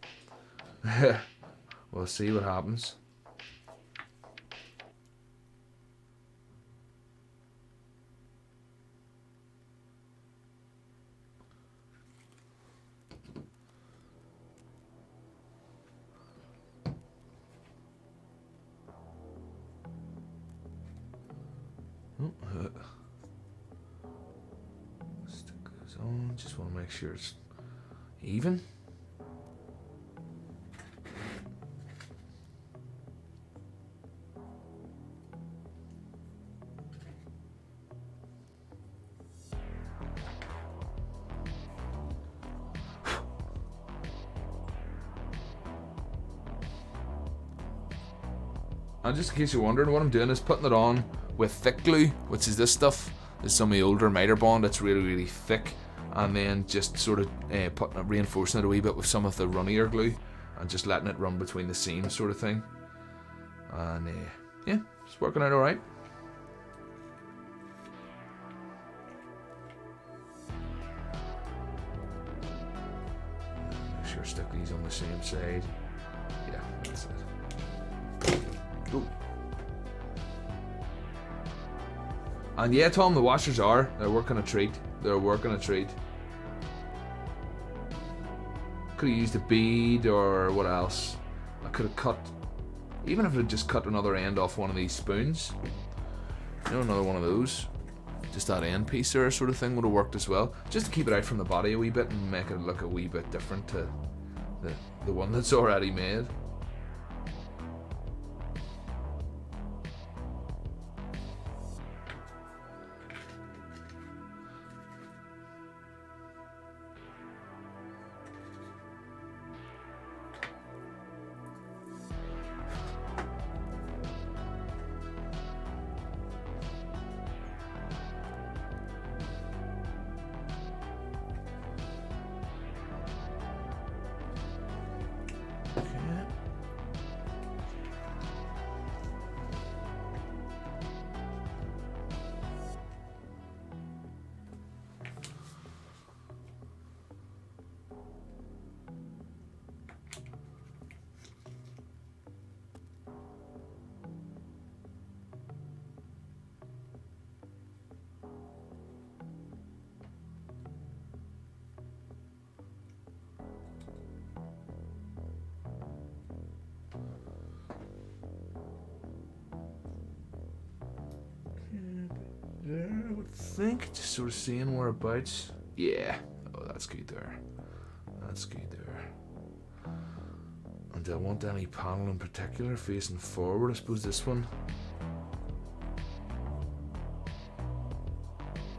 S1: We'll see what happens. Oh, stick this on. Just want to make sure it's even. And just in case you're wondering, what I'm doing is putting it on with thick glue, which is this stuff. This is some of the older miter bond that's really thick, and then just sort of reinforcing it a wee bit with some of the runnier glue, and just letting it run between the seams, sort of thing. And yeah, it's working out all right. Make sure I stick these on the same side. Yeah, that's it. Ooh. And yeah, Tom, the washers they're working a treat. They're working a treat. Could have used a bead or what else? I could have cut, even if I just cut another end off one of these spoons. You know, another one of those. Just that end piece there sort of thing would have worked as well. Just to keep it out from the body a wee bit and make it look a wee bit different to the one that's already made. There, I would think. Just sort of seeing whereabouts. Yeah. Oh, that's good there. That's good there. And do I want any panel in particular facing forward? I suppose this one.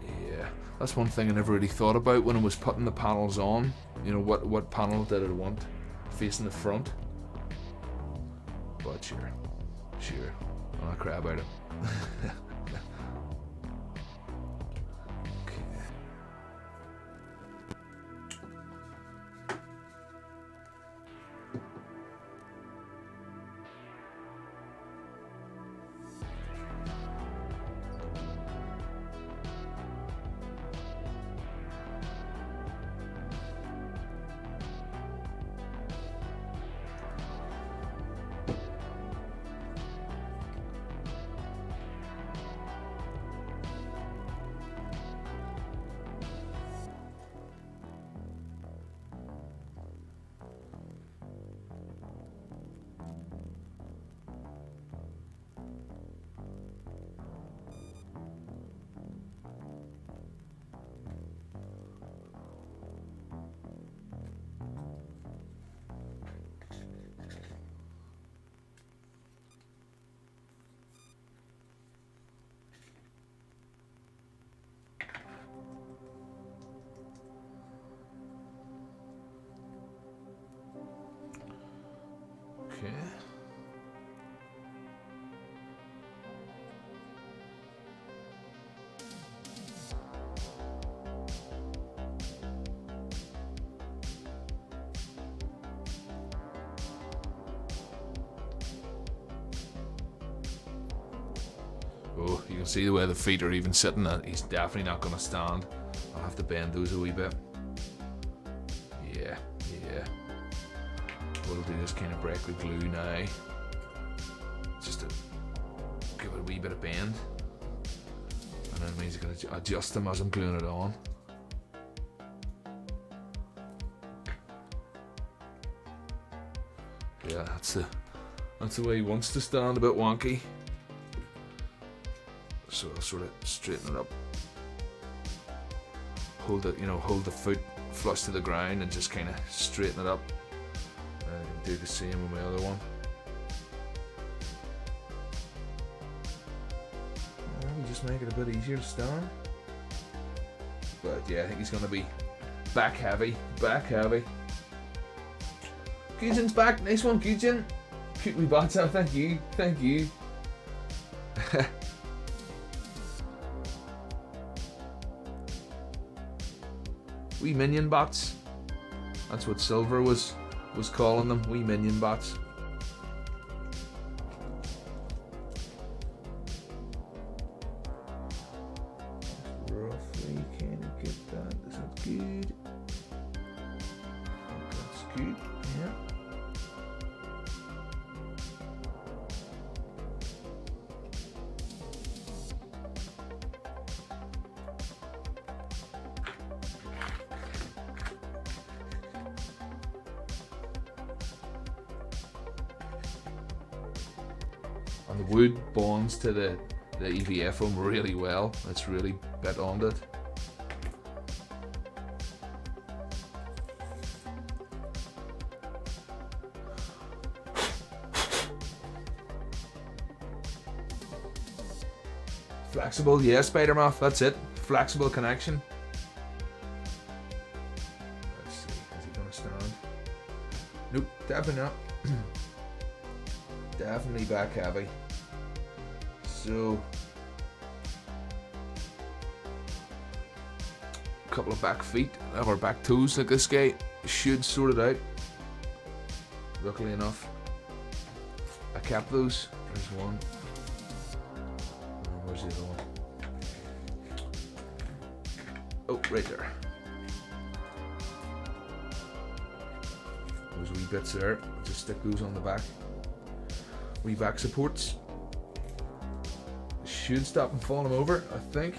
S1: Yeah. That's one thing I never really thought about when I was putting the panels on. You know, what panel did I want facing the front? But sure. I'm not cry about it. Okay. Oh, you can see the way the feet are even sitting there. He's definitely not going to stand. I'll have to bend those a wee bit. Yeah. We'll do this kind of break with glue now. Just to give it a wee bit of bend. And then it means I'm going to adjust them as I'm gluing it on. Yeah, that's the way he wants to stand, a bit wonky. So I'll sort of straighten it up. Hold the foot flush to the ground and just kind of straighten it up. And do the same with my other one. You just make it a bit easier to stand. But yeah, I think he's going to be back heavy. Gyujin's back. Nice one, Gyujin. Cute wee bots out. Thank you. Wee minion bots. That's what Silver was calling them. Wee minion bots. Roughly, can you get that? Is that good? That's good. Yeah. And the wood bonds to the EVA foam really well. It's really bit onto it. Flexible, yeah, Spider-Moth, that's it. Flexible connection. Let's see, is he gonna stand? Nope, definitely not. Definitely back heavy. So a couple of back feet or back toes like this guy should sort it out. Luckily enough, I kept those. There's one. Where's the other one? Oh, right there. Those wee bits there. Just stick those on the back. Wee back supports. Should stop them falling over, I think.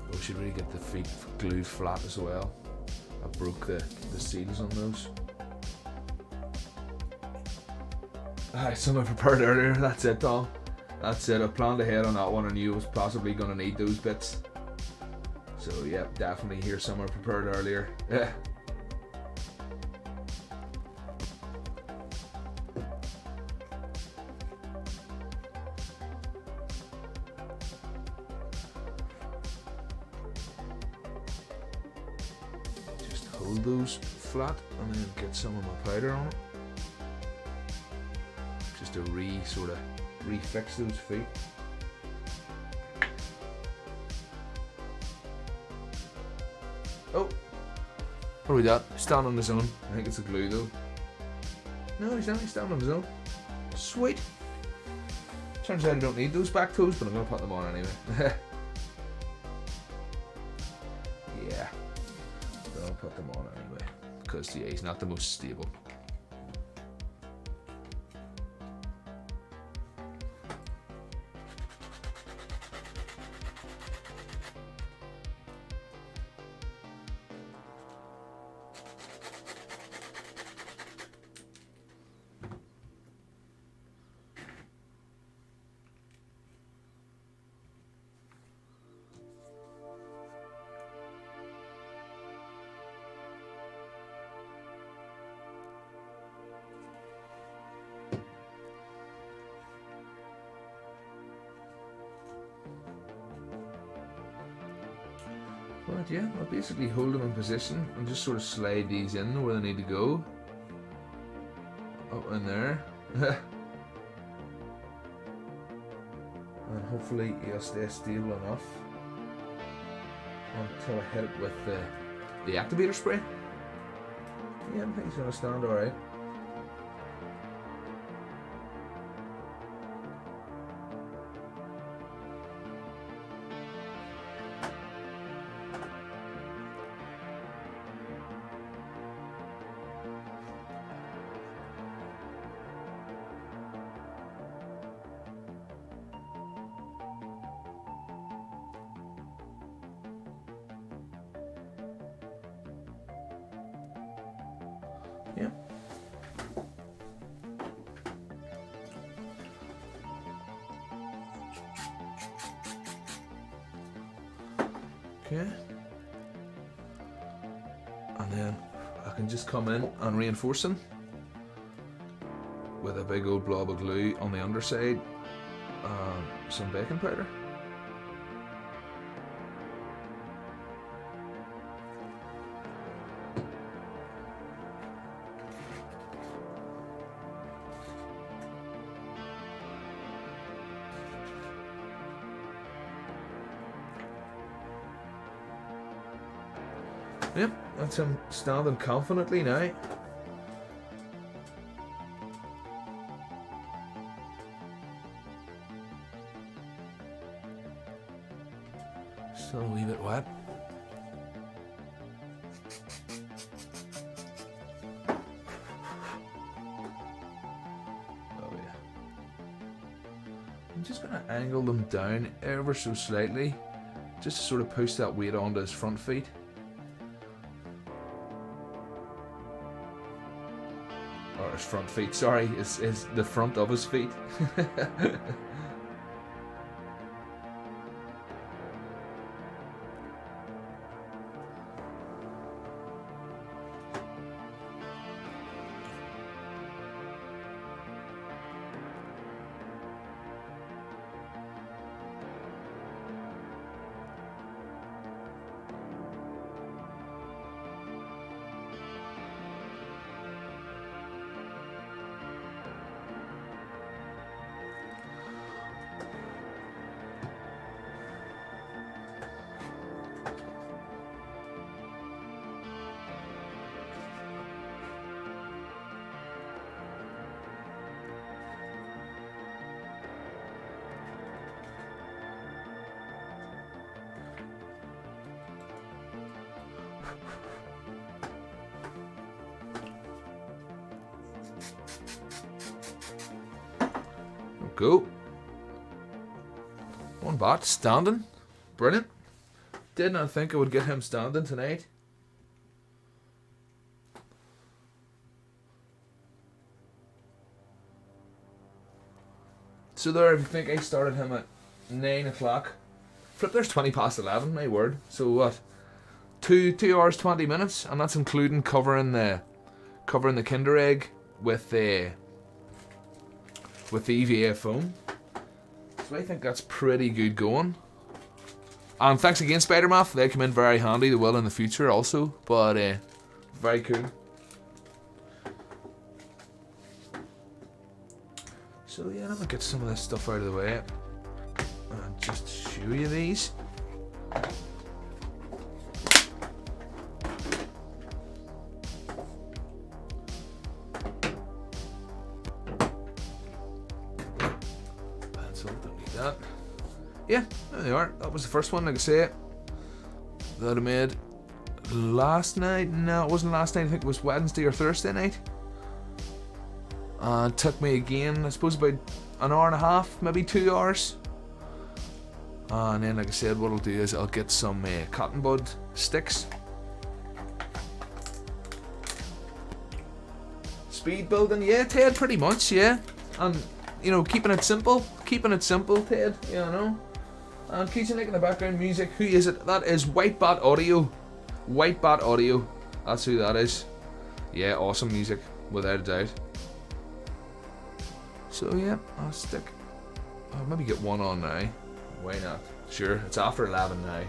S1: We should really get the feet glued flat as well. I broke the seals on those. Some I prepared earlier. That's it, Tom. That's it. I planned ahead on that one. I knew I was possibly going to need those bits. So yeah, definitely here's some I prepared earlier. Yeah. Just hold those flat and then get some of my powder on it. Just to refix those feet. Oh, what are we got? Stand on his own. I think it's a glue though. No, he's not. He's standing on his own. Sweet. Turns out I don't need those back toes, but I'm gonna put them on anyway. Yeah, I'll put them on anyway because yeah, he's not the most stable. But yeah, I'll basically hold them in position and just sort of slide these in where they need to go. Up in there. And hopefully he'll stay stable enough until I hit it with the activator spray. Yeah, I think he's going to stand alright. Yeah. Okay. And then I can just come in and reinforce them with a big old blob of glue on the underside and some baking powder. Yep, that's him standing confidently now. Still a wee bit wet. Oh yeah. I'm just gonna angle them down ever so slightly, just to sort of push that weight onto his front feet. Or his front feet, sorry, is the front of his feet. Go. One bat standing. Brilliant. Did not think I would get him standing tonight. So there, if you think I started him at 9 o'clock. Flip, there's 20 past 11, my word. So what? 2 hours 20 minutes, and that's including covering the Kinder Egg with the EVA foam. So I think that's pretty good going. And thanks again, Spider-Math. They come in very handy. They will in the future also. But very cool. So yeah, let me get some of this stuff out of the way and just show you these. Yeah, there they are. That was the first one, like I say, that I made last night. No, it wasn't last night. I think it was Wednesday or Thursday night. And it took me again, I suppose, about an hour and a half, maybe 2 hours. And then, like I said, what I'll do is I'll get some cotton bud sticks. Speed building, yeah, Ted, pretty much, yeah. And, you know, keeping it simple, Ted, you know. And keep in the background music. Who is it? That is White Bat Audio. White Bat Audio. That's who that is. Yeah, awesome music, without a doubt. So yeah, I'll maybe get one on now. Why not? Sure, it's after 11 now.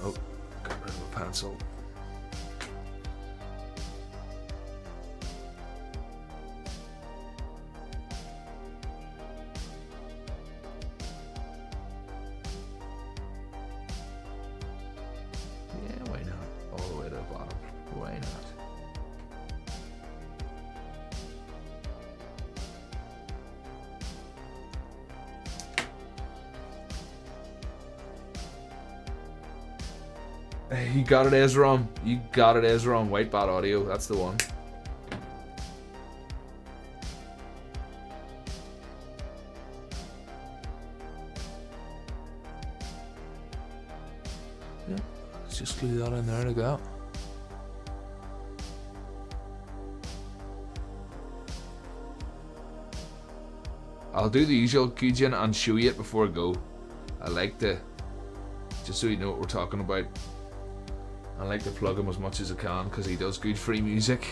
S1: Oh, got rid of a pencil. You got it, Ezra. You got it, Ezra. White Bat Audio. That's the one. Yeah, let's just glue that in there like that. I'll do the usual Kujin and show you it before I go. I like to, just so you know what we're talking about, I like to plug him as much as I can because he does good free music.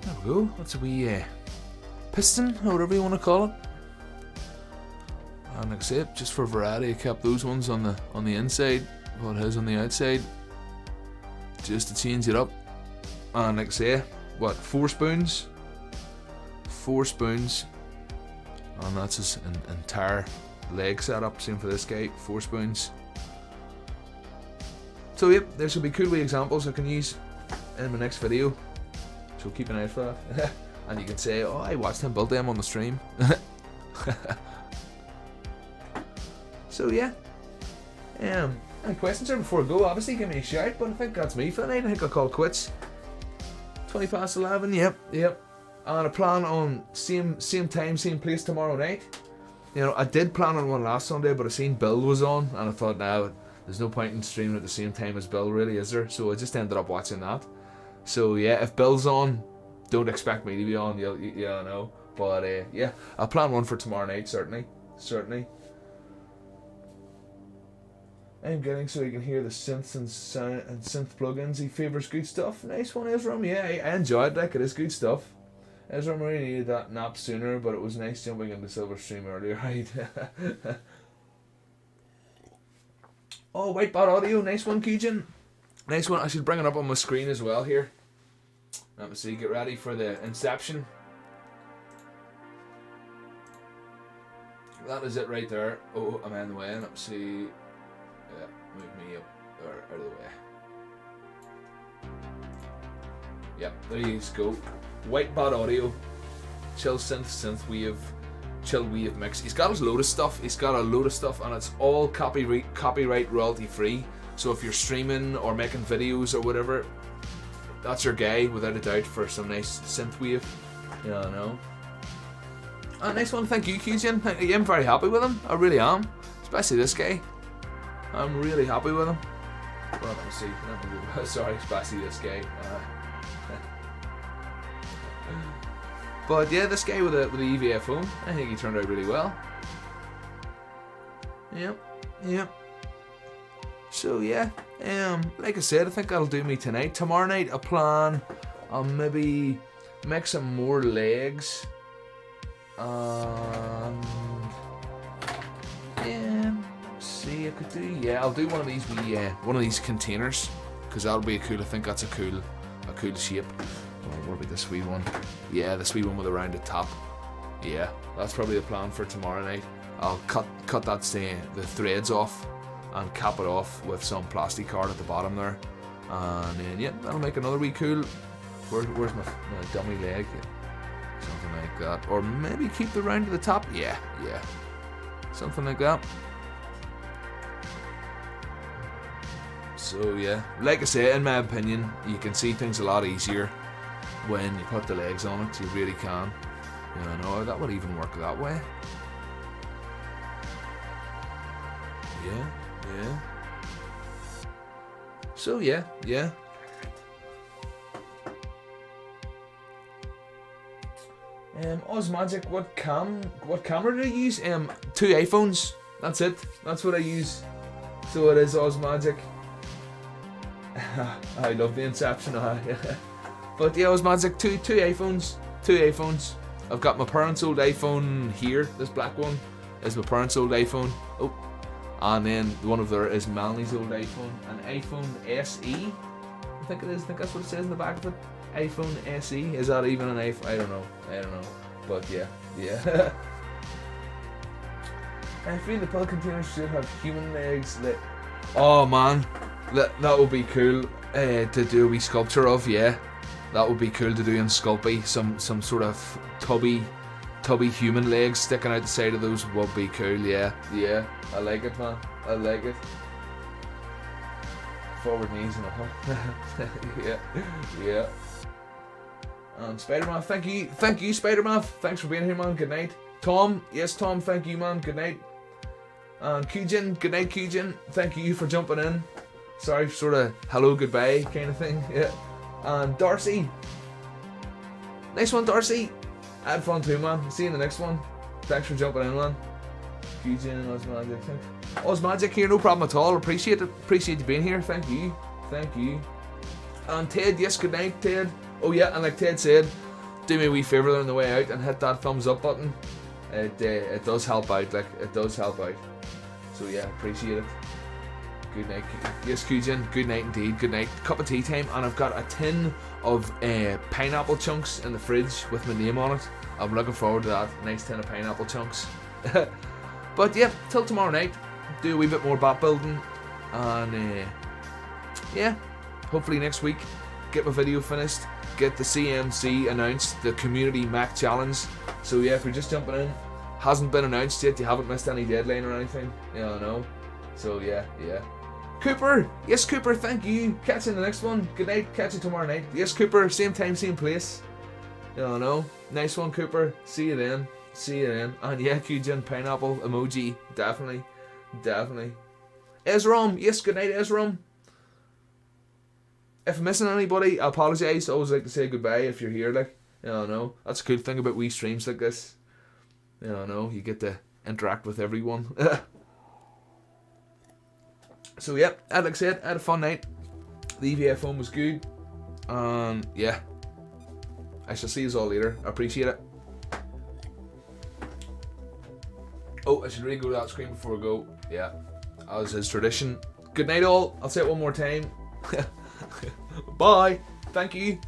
S1: There we go. That's a wee piston, or whatever you want to call it. And like I said, just for variety, I kept those ones on the inside, what it is on the outside, just to change it up. And like I say, what, 4 spoons? 4 spoons, and that's his entire leg setup. Same for this guy, 4 spoons. So yep, there should be cool wee examples I can use in my next video. So keep an eye for that. And you can say, oh, I watched him build them on the stream. So yeah. Any questions there before I go? Obviously give me a shout, but I think that's me for the night. I think I'll call quits. 20 past 11, yep. And I plan on same time, same place tomorrow night. You know, I did plan on one last Sunday, but I seen Bill was on, and I thought, now there's no point in streaming at the same time as Bill, really, is there? So I just ended up watching that. So yeah, if Bill's on, don't expect me to be on. You'll know. But yeah, I'll plan one for tomorrow night. Certainly. I'm getting so you can hear the synths and synth plugins. He favours good stuff. Nice one, Ezra. Yeah, I enjoyed that. It is good stuff. Ezra Marie needed that nap sooner, but it was nice jumping into Silver Stream earlier, right? Oh, Whitebot Audio. Nice one, Keegan. Nice one. I should bring it up on my screen as well here. Let me see. Get ready for the Inception. That is it right there. Oh, I'm in the way. Let me see. Yeah, move me up or out of the way. Yep, there you go. Whitebot Audio, chill synthwave, chill wave mix. He's got a load of stuff. And it's all copyright royalty free. So if you're streaming or making videos or whatever, that's your guy without a doubt for some nice synthwave. Yeah, I know. Oh, nice one. Thank you, Keegan. I'm very happy with him. I really am. Especially this guy. I'm really happy with him. Well, let me see. Sorry, especially this guy. But yeah, this guy with the EVA phone, I think he turned out really well. Yep. So yeah, like I said, I think that'll do me tonight. Tomorrow night, I plan on maybe make some more legs. See, I could do. Yeah, I'll do one of these. One of these containers, because that'll be cool. I think that's a cool shape. What about this wee one? Yeah, this wee one with a rounded top. Yeah, that's probably the plan for tomorrow night. I'll cut that the threads off and cap it off with some plastic card at the bottom there, and then yeah, that'll make another wee cool. Where's my dummy leg? Something like that, or maybe keep the round at the top. Yeah, something like that. So yeah, like I say, in my opinion, you can see things a lot easier when you put the legs on it. You really can. You know, that would even work that way. Yeah. So yeah. Osmagic, what camera do you use? 2 iPhones. That's it. That's what I use. So it is Osmagic. I love the Inception. But yeah, Osmagic, two iPhones. I've got my parents' old iPhone here. This black one is my parents' old iPhone. Oh, and then one of there is Melanie's old iPhone, an iPhone SE. I think it is. I think that's what it says in the back of it. iPhone SE. Is that even an iPhone? I don't know. But yeah. I feel the pill containers should have human legs. Oh man, that would be cool to do a wee sculpture of. Yeah, that would be cool to do in Sculpey. Some sort of tubby tubby human legs sticking out the side of those would be cool. Yeah, I like it, man. I like it. Forward knees and up. yeah. And Spider-Man, thank you, Spider-Man. Thanks for being here, man. Good night. Tom, yes, Tom, thank you, man. Good night. And Kujin, good night, Kujin. Thank you for jumping in. Sorry, sort of hello, goodbye kind of thing. Yeah. And Darcy, nice one, Darcy. I had fun too, man. See you in the next one. Thanks for jumping in, man. Kujin and Osmagic, thanks. Osmagic here, no problem at all. Appreciate it. Appreciate you being here. Thank you. And Ted, yes, good night, Ted. Oh yeah, and like Ted said, do me a wee favour on the way out and hit that thumbs up button. It does help out, like, it does help out. So yeah, appreciate it. Good night. Yes, Kujin, good night indeed, good night. Cup of tea time, and I've got a tin of pineapple chunks in the fridge with my name on it. I'm looking forward to that. Nice tin of pineapple chunks. But yeah, till tomorrow night, do a wee bit more bat building, and yeah, hopefully next week, get my video finished, get the CMC announced, the Community Mech Challenge. So yeah, if you're just jumping in, hasn't been announced yet, you haven't missed any deadline or anything, yeah, I know. So yeah. Cooper, yes, Cooper, thank you. Catch you in the next one. Good night, catch you tomorrow night. Yes, Cooper, same time, same place. Yeah, I know. Nice one, Cooper. See you then. And yeah, Kujin, pineapple emoji, definitely. Ezram, yes, good night, Ezram. If I'm missing anybody, I apologise. I always like to say goodbye if you're here, like, you know. That's a cool thing about wee streams like this. You know, you get to interact with everyone. So yeah, like I said, I had a fun night. The EVF phone was good. And yeah, I shall see you all later. I appreciate it. Oh, I should really go to that screen before I go. Yeah, as is tradition. Good night all. I'll say it one more time. Bye. Thank you.